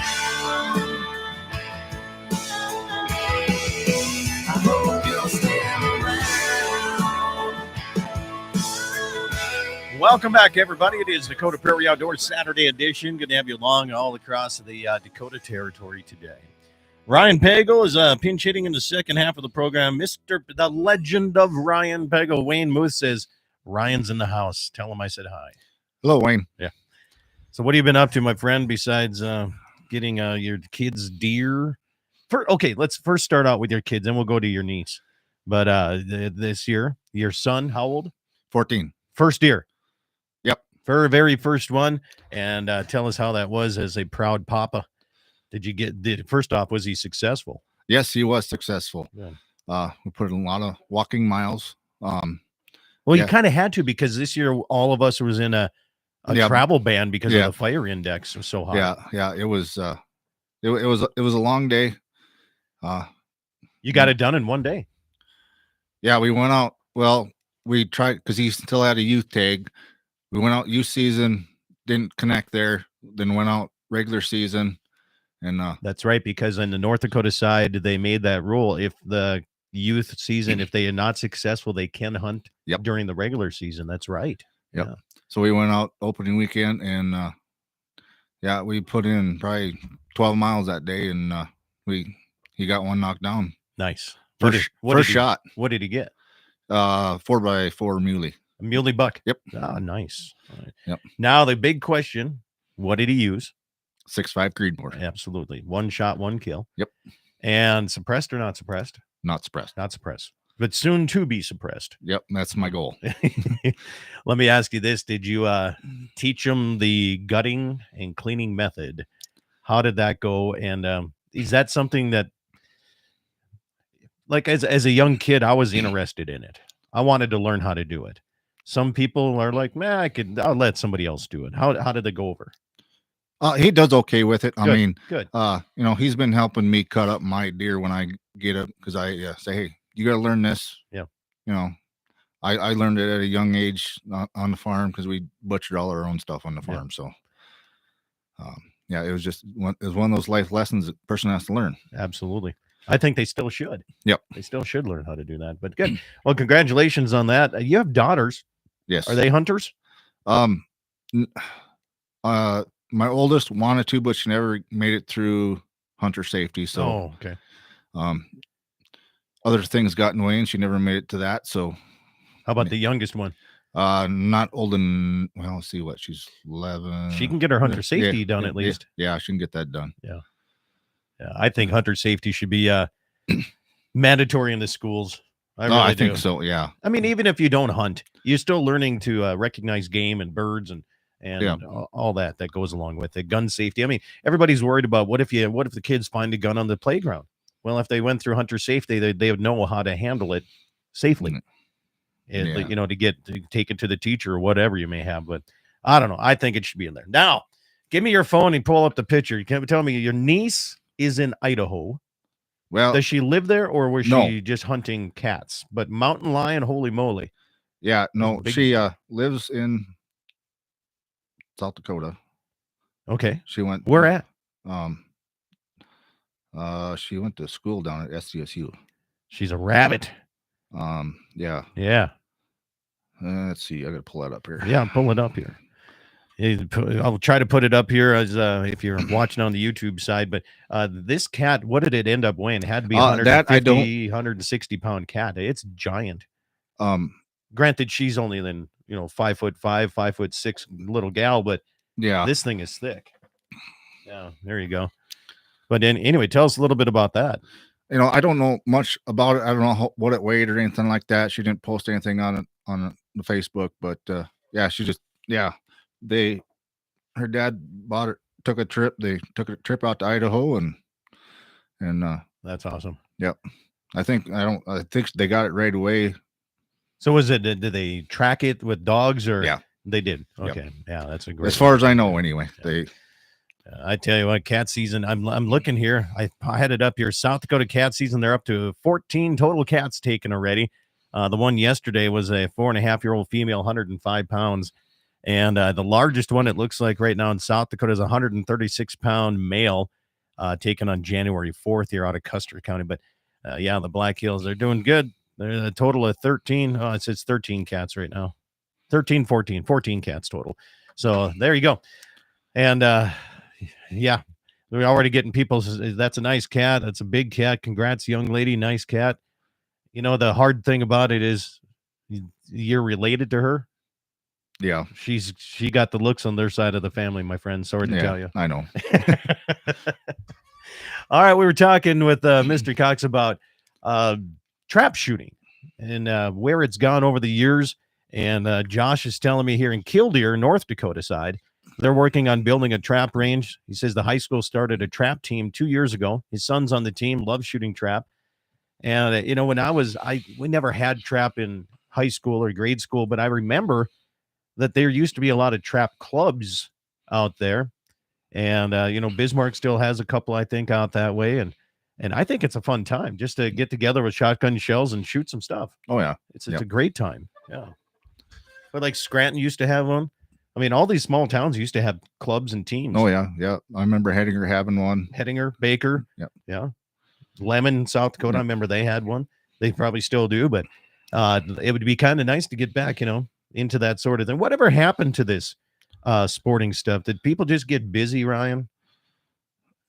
I hope you're still around. Welcome back, everybody. It is Dakota Prairie Outdoors Saturday edition. Good to have you along all across the Dakota territory today. Ryan Pagel is pinch hitting in the second half of the program. The legend of Ryan Pagel, Wayne Muth, says, Ryan's in the house. Tell him I said hi. Hello, Wayne. So what have you been up to, my friend, besides getting your kids deer? Okay, let's first start out with your kids, then we'll go to your niece. But this year, your son, how old? 14. First deer. Yep. Very first one. And tell us how that was as a proud papa. First off, was he successful? Yes, he was successful. Yeah. We put in a lot of walking miles. Well, Yeah. you kind of had to, because this year all of us was in a Yeah. travel ban because Yeah. of the fire index was so high. Yeah. It was a long day. You got it done in one day. Yeah, we went out. Well, we tried because he still had a youth tag. We went out youth season, didn't connect there. Then went out regular season, and That's right, because in the North Dakota side, they made that rule. If the youth season, if they are not successful, they can hunt Yep. during the regular season. That's right. Yep. Yeah. so we went out opening weekend, and we put in probably 12 miles that day, and he got one knocked down. Nice. First did shot. What did he get? 4x4 muley. A muley buck. Yep. Ah, nice. All right. Yep. Now the big question: what did he use? 6.5 Creedmoor. Absolutely, one shot, one kill. Yep. And suppressed or not suppressed? Not suppressed. Not suppressed, but soon to be suppressed. Yep, that's my goal. Let me ask you this: did you teach him the gutting and cleaning method? How did that go? And is that something that, like, as a young kid, I was interested in it. I wanted to learn how to do it. Some people are like, man, I'll let somebody else do it. How did they go over? He does okay with it. I Good, mean, good. He's been helping me cut up my deer when I get up, because I say, hey, you got to learn this. Yeah. I learned it at a young age on the farm, because we butchered all our own stuff on the farm. So, it was just one of those life lessons that a person has to learn. Absolutely. I think they still should. Yep. They still should learn how to do that. But good. Well, congratulations on that. You have daughters. Yes. Are they hunters? My oldest wanted to, but she never made it through hunter safety. So, okay. Other things got in the way, and she never made it to that. So, How about the youngest one? Not old and let's see what she's 11. She can get her hunter safety done at least. Yeah, she can get that done. Yeah, I think hunter safety should be mandatory in the schools. I think so. Yeah. I mean, even if you don't hunt, you're still learning to recognize game and birds and all that goes along with it. Gun safety. I mean, everybody's worried about what if the kids find a gun on the playground? Well, if they went through hunter safety, they would know how to handle it safely. and, Yeah. you know, to take it to the teacher or whatever you may have. But I don't know. I think it should be in there. Now, give me your phone and pull up the picture. You can tell me your niece is in Idaho. Well, Does she live there, or was no. she just hunting cats? But mountain lion, holy moly. yeah, no, big- she lives in South Dakota. Okay. She went Where at? She went to school down at SDSU. She's a rabbit. Yeah. Yeah. Let's see. I gotta pull that up here. Yeah, pull it up here. I'll try to put it up here as if you're watching on the YouTube side. But this cat, what did it end up weighing? It had to be That I 150, 160-pound cat. It's giant. Granted, she's only then 5'5", 5'6" little gal, but Yeah. this thing is thick. Yeah, there you go. But then anyway, tell us a little bit about that. I don't know much about it. I don't know what it weighed or anything like that. She didn't post anything on it on the Facebook, but yeah, she just her dad bought it, took a trip. They took a trip out to Idaho and That's awesome. Yep. I think they got it right away. So was it? Did they track it with dogs or? Yeah. They did. Yep. Okay. Yeah, that's a great. As far as I know, anyway. They I tell you what, cat season. I'm looking here. I had it up here. South Dakota cat season. They're up to 14 total cats taken already. The one yesterday was a 4.5-year-old female, 105 pounds, and the largest one it looks like right now in South Dakota is a 136-pound male, taken on January 4th here out of Custer County. But yeah, the Black Hills, they're doing good. They're a total of 13. Oh, it says 13 cats right now. 14 cats total. So there you go. And yeah, we're already getting people. That's a nice cat. That's a big cat. Congrats, young lady. Nice cat. The hard thing about it is you're related to her. Yeah. She got the looks on their side of the family, my friend. Sorry to tell you. I know. All right. We were talking with Mr. Cox about trap shooting and where it's gone over the years. And Josh is telling me here in Killdeer, North Dakota side, they're working on building a trap range. He says the high school started a trap team 2 years ago. His son's on the team, loves shooting trap. And, when we never had trap in high school or grade school, but I remember that there used to be a lot of trap clubs out there. And, Bismarck still has a couple, I think, out that way. And I think it's a fun time just to get together with shotgun shells and shoot some stuff. Oh, yeah. It's a great time. Yeah. But like Scranton used to have one. I mean, all these small towns used to have clubs and teams. Oh, yeah. Yeah. I remember Hettinger having one. Hettinger, Baker. Yep. Yeah. Lemon, South Dakota. I remember they had one. They probably still do, but it would be kind of nice to get back, into that sort of thing. Whatever happened to this sporting stuff? Did people just get busy, Ryan?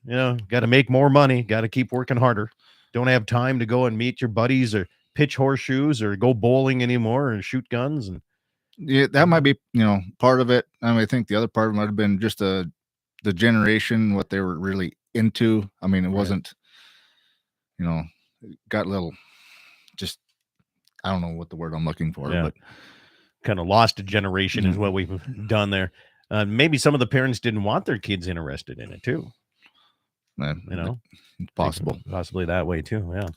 Got to make more money. Got to keep working harder. Don't have time to go and meet your buddies or pitch horseshoes or go bowling anymore and shoot guns. And yeah, that might be, part of it. I think the other part might have been just the generation, what they were really into. I mean, it wasn't, got a little, just, I don't know what the word I'm looking for, but kind of lost a generation is what we've done there. Maybe some of the parents didn't want their kids interested in it too. It's possible. Possibly that way too. Yeah.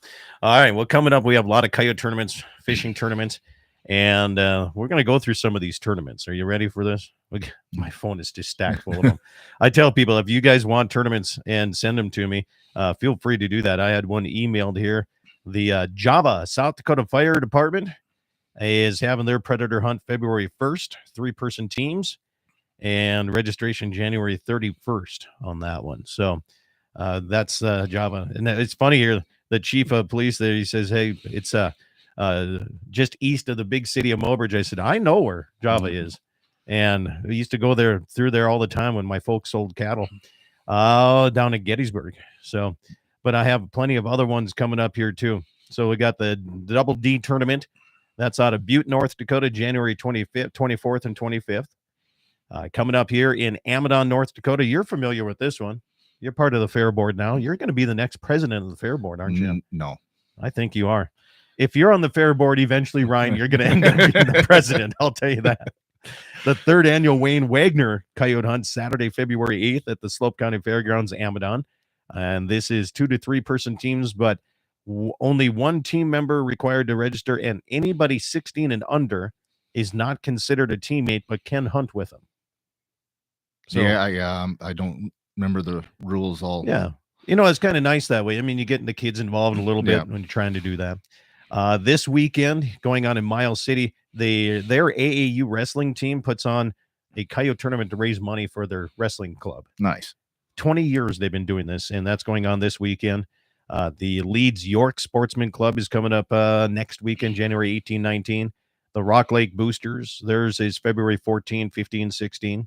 All right. Well, coming up, we have a lot of coyote tournaments, fishing tournaments, and we're going to go through some of these tournaments. Are you ready for this? My phone is just stacked full of them. I tell people, if you guys want tournaments and send them to me, feel free to do that. I had one emailed here. The Java South Dakota Fire Department is having their predator hunt February 1st, 3-person teams, and registration January 31st on that one. So that's Java. And it's funny here, the chief of police there, he says, hey, it's just east of the big city of Mobridge. I said, I know where Java is. And we used to go through there all the time when my folks sold cattle down at Gettysburg. So, but I have plenty of other ones coming up here too. So we got the Double D tournament. That's out of Butte, North Dakota, January 25th, 24th, and 25th. Coming up here in Amadon, North Dakota. You're familiar with this one. You're part of the fair board now. You're going to be the next president of the fair board, aren't you? No. I think you are. If you're on the fair board eventually, Ryan, you're going to end up being the president. I'll tell you that. The 3rd annual Wayne Wagner Coyote Hunt, Saturday, February 8th at the Slope County Fairgrounds, Amadon. And this is 2 to 3-person teams, but Only one team member required to register, and anybody 16 and under is not considered a teammate but can hunt with them. So, I don't remember the rules all. yeah. It's kind of nice that way. I mean, you get the kids involved a little bit when you're trying to do that. This weekend, going on in Miles City, their AAU wrestling team puts on a Coyote tournament to raise money for their wrestling club. Nice. 20 years they've been doing this, and that's going on this weekend. The Leeds York Sportsman Club is coming up next weekend, January 18, 19. The Rock Lake Boosters, theirs is February 14, 15, 16.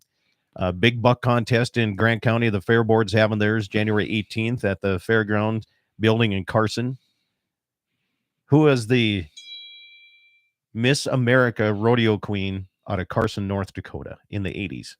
Big Buck Contest in Grant County. The Fair Board's having theirs January 18th at the Fairground building in Carson. Who is the Miss America rodeo queen out of Carson, North Dakota in the 80s?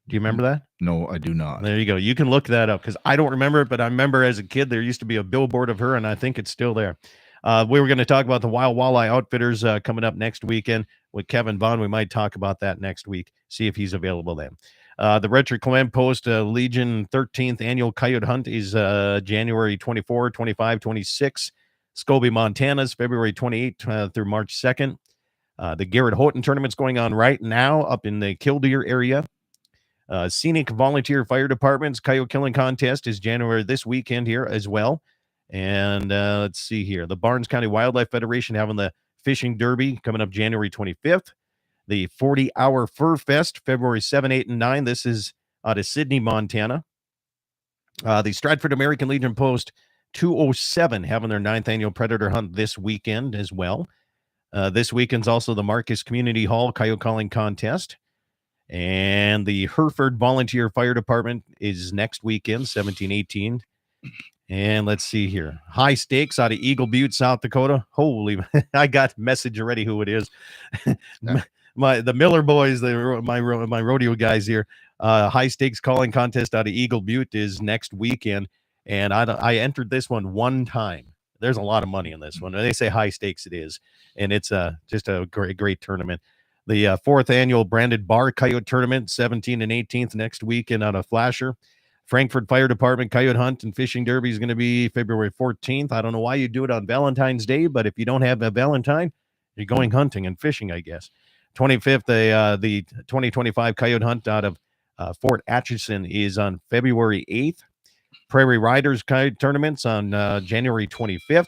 Do you remember that? No, I do not. There you go. You can look that up because I don't remember it, but I remember as a kid there used to be a billboard of her, and I think it's still there. We were going to talk about the Wild Walleye Outfitters coming up next weekend with Kevin Vaughn. We might talk about that next week, see if he's available then. The Retro Clement Post Legion 13th Annual Coyote Hunt is January 24, 25, 26. Scobie, Montana's February 28 through March 2nd. The Garrett Houghton Tournament's going on right now up in the Killdeer area. Scenic Volunteer Fire Department's Coyote Killing Contest is January this weekend here as well. And let's see here. The Barnes County Wildlife Federation having the Fishing Derby coming up January 25th. The 40-Hour Fur Fest, February 7, 8, and 9. This is out of Sydney, Montana. The Stratford American Legion Post 207 having their 9th annual Predator Hunt this weekend as well. This weekend's also the Marcus Community Hall Coyote Calling Contest. And the Hereford Volunteer Fire Department is next weekend, 17, 18. And let's see here. High Stakes out of Eagle Butte, South Dakota. Holy, I got message already who it is. The Miller boys, my rodeo guys here. High Stakes Calling Contest out of Eagle Butte is next weekend. And I entered this one time. There's a lot of money in this one. They say high stakes it is. And it's just a great tournament. The 4th annual Branded Bar Coyote Tournament, 17th and 18th next weekend out of Flasher. Frankfort Fire Department Coyote Hunt and Fishing Derby is going to be February 14th. I don't know why you do it on Valentine's Day, but if you don't have a Valentine, you're going hunting and fishing, I guess. 25th, the 2025 Coyote Hunt out of Fort Atchison is on February 8th. Prairie Riders Coyote Tournaments on January 25th.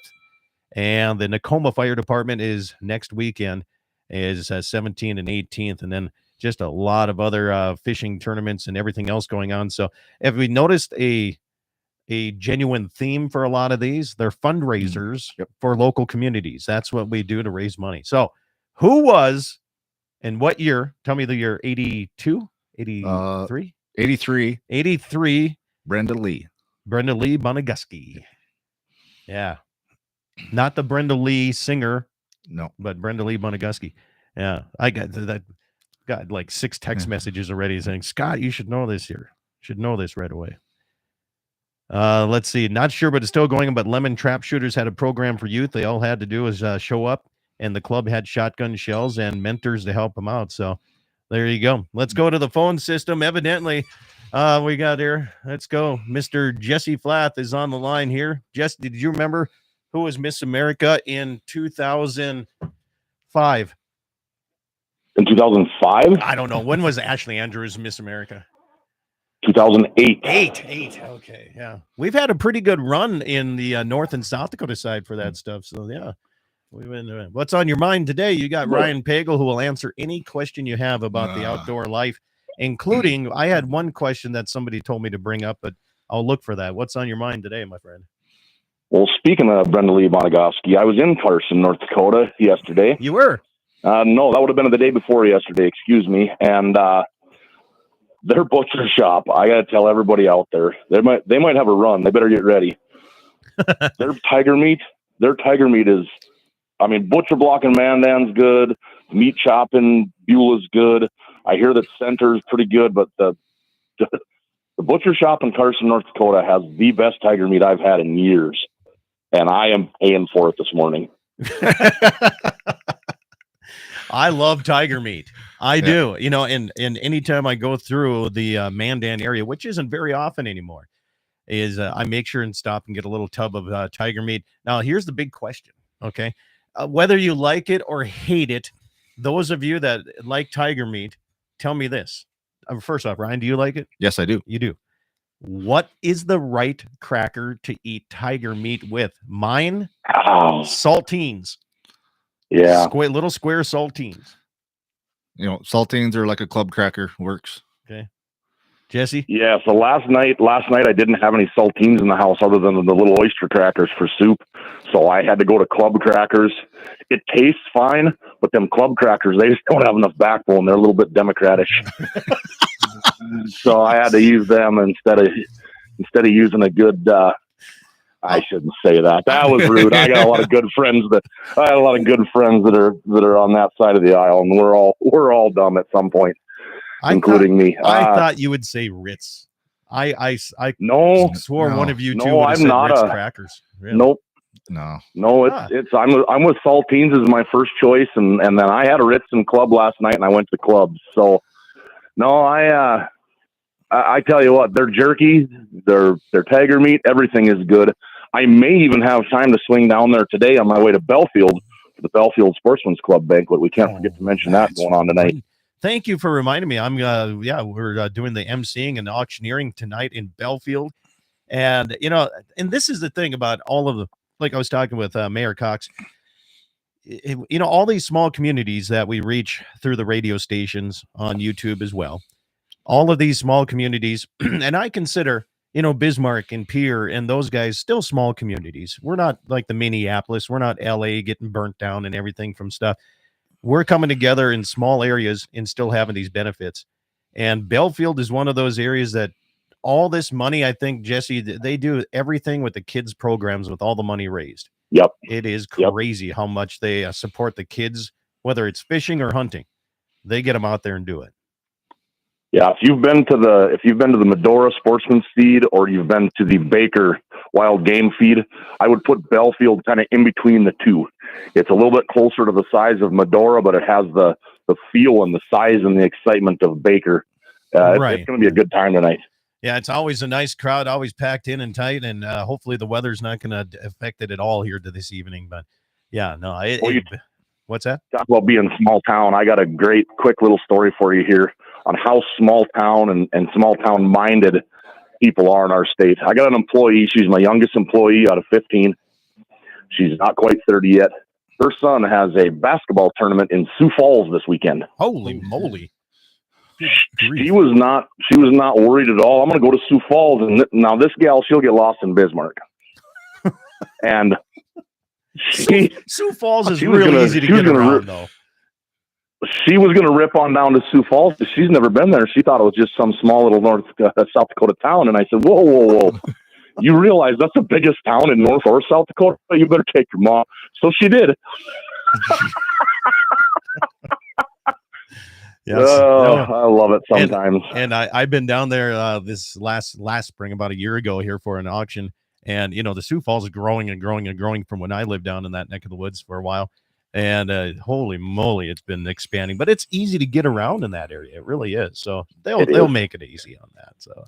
And the Nakoma Fire Department is next weekend, is 17th and 18th. And then just a lot of other fishing tournaments and everything else going on. So have we noticed a genuine theme for a lot of these? They're fundraisers for local communities. That's what we do to raise money. So who was and what year? Tell me the year. 82, 83, 83. Brenda Lee Bonaguski. Yeah. Not the Brenda Lee singer. No, but Brenda Lee Bonaguski. Yeah. I got like 6 text messages already saying, Scott, you should know this here. Should know this right away. Let's see. Not sure, but it's still going. But Lemon Trap Shooters had a program for youth. They all had to do was show up, and the club had shotgun shells and mentors to help them out. So there you go. Let's go to the phone system. Evidently, we got here. Let's go. Mr. Jesse Flath is on the line here. Jess, did you remember who was Miss America in 2005? In 2005? I don't know. When was Ashley Andrews Miss America? 2008. Eight. Okay. Yeah. We've had a pretty good run in the North and South Dakota side for that stuff. So, yeah. We've been what's on your mind today? You got Ryan Pagel, who will answer any question you have about the outdoor life, including I had one question that somebody told me to bring up, but I'll look for that. What's on your mind today, my friend? Well, speaking of Brenda Lee Bonaguski, I was in Carson, North Dakota yesterday. You were? No, that would have been the day before yesterday, excuse me. And their butcher shop, I got to tell everybody out there, they might have a run. They better get ready. Their tiger meat is, I mean, butcher block and Mandan's good. Meat chopping Beulah's good. I hear that Center's pretty good, but the butcher shop in Carson, North Dakota has the best tiger meat I've had in years. And I am paying for it this morning. I love tiger meat. I do. You know, and anytime I go through the Mandan area, which isn't very often anymore, is I make sure and stop and get a little tub of tiger meat. Now, here's the big question, okay? Whether you like it or hate it, those of you that like tiger meat, tell me this. First off, Ryan, do you like it? Yes, I do. You do. What is the right cracker to eat tiger meat with? Mine, saltines. Yeah. Little square saltines. Saltines are like a club cracker. Works. Okay. Jesse? Yeah, so last night I didn't have any saltines in the house other than the little oyster crackers for soup. So I had to go to club crackers. It tastes fine, but them club crackers, they just don't have enough backbone. They're a little bit democratic. So I had to use them instead of using a good I shouldn't say that. That was rude. I got a lot of good friends that are on that side of the aisle, and we're all dumb at some point. Including me. I thought you would say Ritz. I swore one of you two would have said Ritz crackers. Really? Nope. No. It's I'm with saltines as my first choice, and then I had a Ritz and club last night, and I went to clubs. So no, I tell you what, their jerky, their tiger meat, everything is good. I may even have time to swing down there today on my way to Belfield for the Belfield Sportsman's Club banquet. We can't forget to mention that going on tonight. Great. Thank you for reminding me. We're doing the emceeing and auctioneering tonight in Belfield. And, and this is the thing about all of like I was talking with Mayor Cox, all these small communities that we reach through the radio stations on YouTube as well. All of these small communities, and I consider, Bismarck and Pierre and those guys still small communities. We're not like the Minneapolis. We're not LA getting burnt down and everything from stuff. We're coming together in small areas and still having these benefits. And Belfield is one of those areas that all this money, I think, Jesse, they do everything with the kids' programs with all the money raised. Yep. It is crazy how much they support the kids, whether it's fishing or hunting. They get them out there and do it. Yeah, if you've been to the Medora Sportsman's Feed or you've been to the Baker Wild Game Feed, I would put Belfield kind of in between the two. It's a little bit closer to the size of Medora, but it has the feel and the size and the excitement of Baker. Right. It's going to be a good time tonight. Yeah, it's always a nice crowd, always packed in and tight, and hopefully the weather's not going to affect it at all here to this evening. But yeah, no, what's that? Talk about being small town. I got a great, quick little story for you here on how small town and small town minded people are in our state. I got an employee. She's my youngest employee out of 15. She's not quite 30 yet. Her son has a basketball tournament in Sioux Falls this weekend. Holy moly. She was not worried at all. I'm going to go to Sioux Falls. And now this gal, she'll get lost in Bismarck. And Sioux Falls is really easy to get around, though. She was going to rip on down to Sioux Falls. She's never been there. She thought it was just some small little South Dakota town. And I said, whoa. You realize that's the biggest town in North or South Dakota? You better take your mom. So she did. Yes. I love it sometimes. And I've been down there this last spring, about a year ago here for an auction. And, the Sioux Falls is growing and growing and growing from when I lived down in that neck of the woods for a while. And holy moly, it's been expanding. But it's easy to get around in that area. It really is. So they'll make it easy on that. So,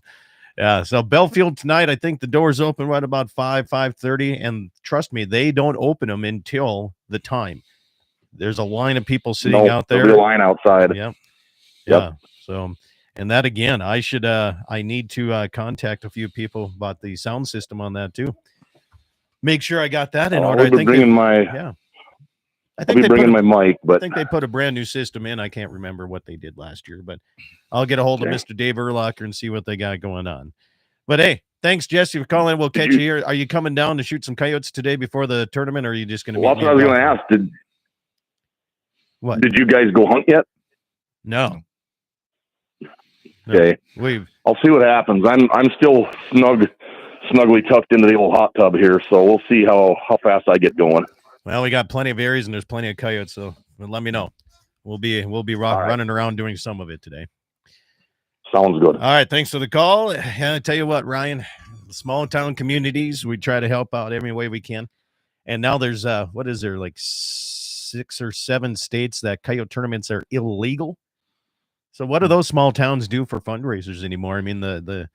yeah. So Belfield tonight, I think the doors open right about 5:30. And trust me, they don't open them until the time. There's a line of people sitting out there. There'll be a line outside. Yeah. Yeah. So, and that again, I need to contact a few people about the sound system on that too. Make sure I got that in order. I'll be bringing my mic, but I think they put a brand new system in. I can't remember what they did last year, but I'll get a hold of Mr. Dave Erlacher and see what they got going on. But hey, thanks, Jesse, for calling. We'll catch you here. Are you coming down to shoot some coyotes today before the tournament, or are you just going to? Well, that's what I was going to ask. Did you guys go hunt yet? No. Okay. I'll see what happens. I'm still snugly tucked into the old hot tub here, so we'll see how fast I get going. Well, we got plenty of areas and there's plenty of coyotes, so let me know. We'll be running around doing some of it today. Sounds good. All right, thanks for the call. I tell you what, Ryan, small town communities, we try to help out every way we can. And now there's like 6 or 7 states that coyote tournaments are illegal. So what do those small towns do for fundraisers anymore? I mean, the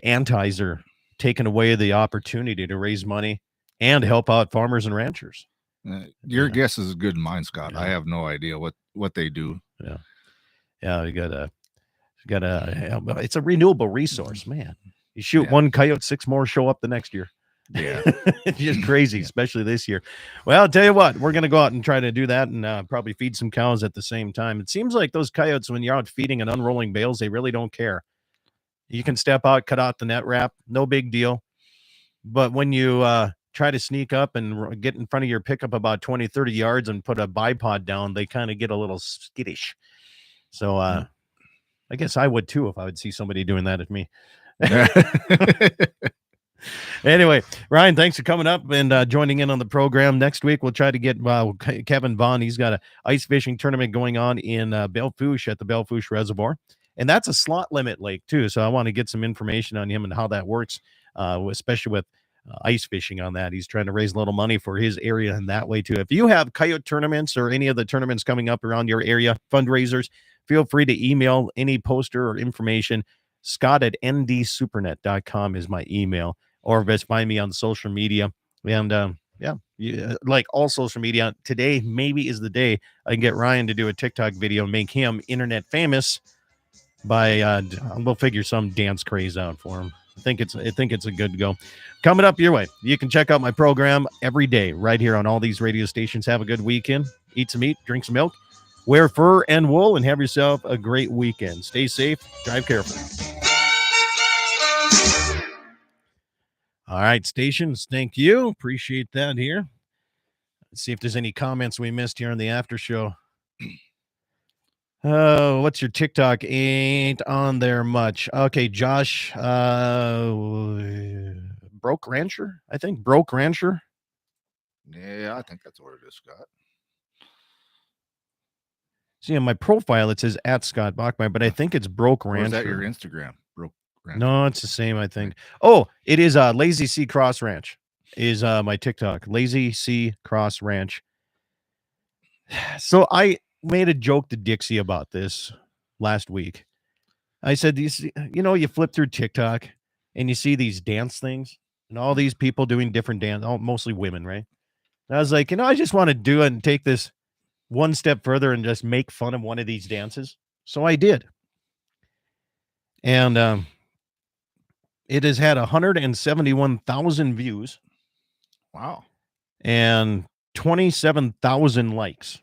antis are taken away the opportunity to raise money and help out farmers and ranchers. Your Yeah. guess is as good as mine, Scott. I Yeah. have no idea what they do. Yeah, you gotta, it's a renewable resource, man. You shoot Yeah. one coyote, 6 more show up the next year. Yeah. It's just crazy, especially this year. Well, I'll tell you what, we're going to go out and try to do that and probably feed some cows at the same time. It seems like those coyotes, when you're out feeding and unrolling bales, they really don't care. You can step out, cut out the net wrap, no big deal. But when you try to sneak up and get in front of your pickup about 20, 30 yards and put a bipod down, they kind of get a little skittish. So I guess I would too if I would see somebody doing that at me. Anyway, Ryan, thanks for coming up and joining in on the program. Next week, we'll try to get Kevin Bond. He's got an ice fishing tournament going on in Belle Fourche at the Belle Fourche Reservoir. And that's a slot limit lake, too. So I want to get some information on him and how that works, especially with ice fishing on that. He's trying to raise a little money for his area in that way, too. If you have coyote tournaments or any of the tournaments coming up around your area, fundraisers, feel free to email any poster or information. Scott@ndsupernet.com is my email. Or just find me on social media. And like all social media, today maybe is the day I can get Ryan to do a TikTok video and make him internet famous by we'll figure some dance craze out for him. I think it's a good go. Coming up your way. You can check out my program every day right here on all these radio stations. Have a good weekend. Eat some meat, drink some milk, wear fur and wool, and have yourself a great weekend. Stay safe, drive carefully. All right, stations, thank you. Appreciate that here. Let's see if there's any comments we missed here on the after show. What's your TikTok? Ain't on there much. Okay, Josh, Broke Rancher, I think. Broke Rancher. Yeah, I think that's what it is, Scott. See, on my profile, it says @Scott Bachmeyer, but I think it's Broke Or Rancher. is that your Instagram? Broke Rancher. No, it's the same, I think. Oh, it is Lazy C Cross Ranch is my TikTok. Lazy C Cross Ranch. So I made a joke to Dixie about this last week. I said, you flip through TikTok and you see these dance things and all these people doing different dance, mostly women, right? And I was like, I just want to do it and take this one step further and just make fun of one of these dances. So I did. And it has had 171,000 views. Wow. And 27,000 likes.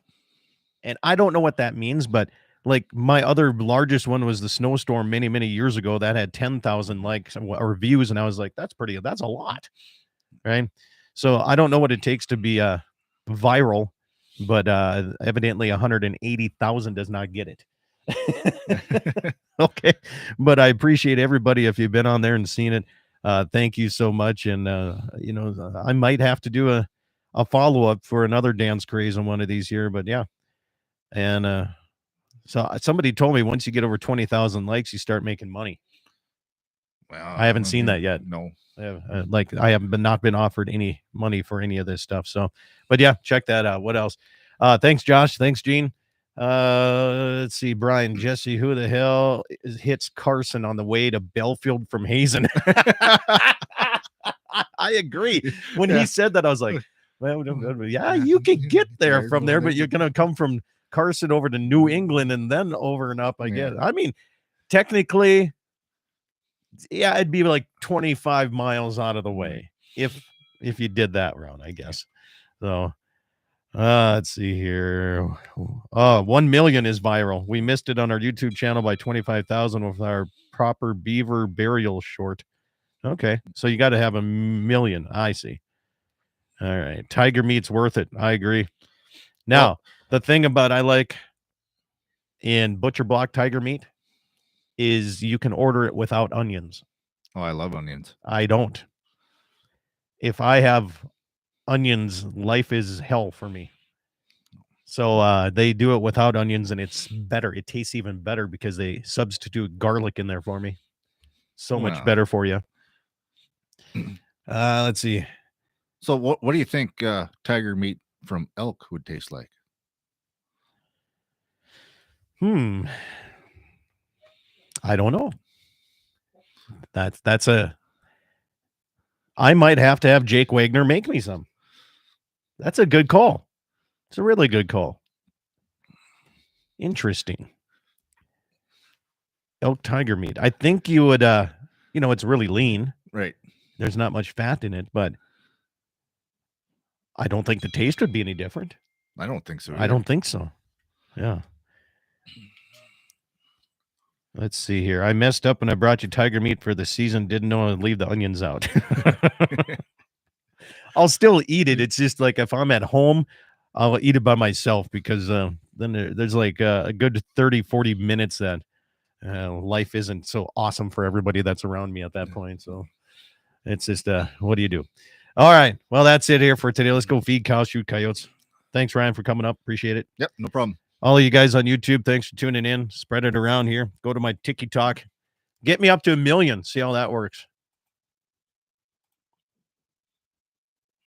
And I don't know what that means, but like my other largest one was the snowstorm many, many years ago that had 10,000 likes or views. And I was like, that's a lot. Right. So I don't know what it takes to be viral, but evidently 180,000 does not get it. Okay. But I appreciate everybody if you've been on there and seen it. Thank you so much. And, I might have to do a follow-up for another dance craze on one of these here, but yeah. And so somebody told me once you get over 20,000 likes, you start making money. Well, I haven't seen that yet. No. I haven't not been offered any money for any of this stuff. So, but yeah, check that out. What else? Thanks, Josh. Thanks, Gene. Let's see, Brian, Jesse, who the hell hits Carson on the way to Belfield from Hazen? I agree. When he said that, I was like, well, yeah, you can get there from there, but you're going to come from Carson over to New England and then over and up, I guess. I mean, technically, yeah, it'd be like 25 miles out of the way if you did that route, I guess. So let's see here. 1 million is viral. We missed it on our YouTube channel by 25,000 with our proper beaver burial short. Okay, so you got to have 1 million. I see. All right, tiger meat's worth it. I agree. Now, the thing about I like in Butcher Block tiger meat is you can order it without onions. Oh, I love onions. I don't. If I have onions, life is hell for me. So they do it without onions, and it's better. It tastes even better because they substitute garlic in there for me. So much better for you. Let's see. So what do you think tiger meat from elk would taste like? I don't know. That's a I might have to have Jake Wagner make me some. That's a good call. It's a really good call. Interesting. Elk tiger meat. I think you would, it's really lean. Right. There's not much fat in it, but I don't think the taste would be any different. I don't think so. I don't think so. Yeah. Let's see here. I messed up when I brought you tiger meat for the season. Didn't know I'd leave the onions out. I'll still eat it. It's just like if I'm at home, I'll eat it by myself because then there's like a good 30, 40 minutes that life isn't so awesome for everybody that's around me at that point. So it's just, what do you do? All right. Well, that's it here for today. Let's go feed cows, shoot coyotes. Thanks, Ryan, for coming up. Appreciate it. Yep, no problem. All of you guys on YouTube, thanks for tuning in. Spread it around here. Go to my TikTok. Get me up to 1 million. See how that works.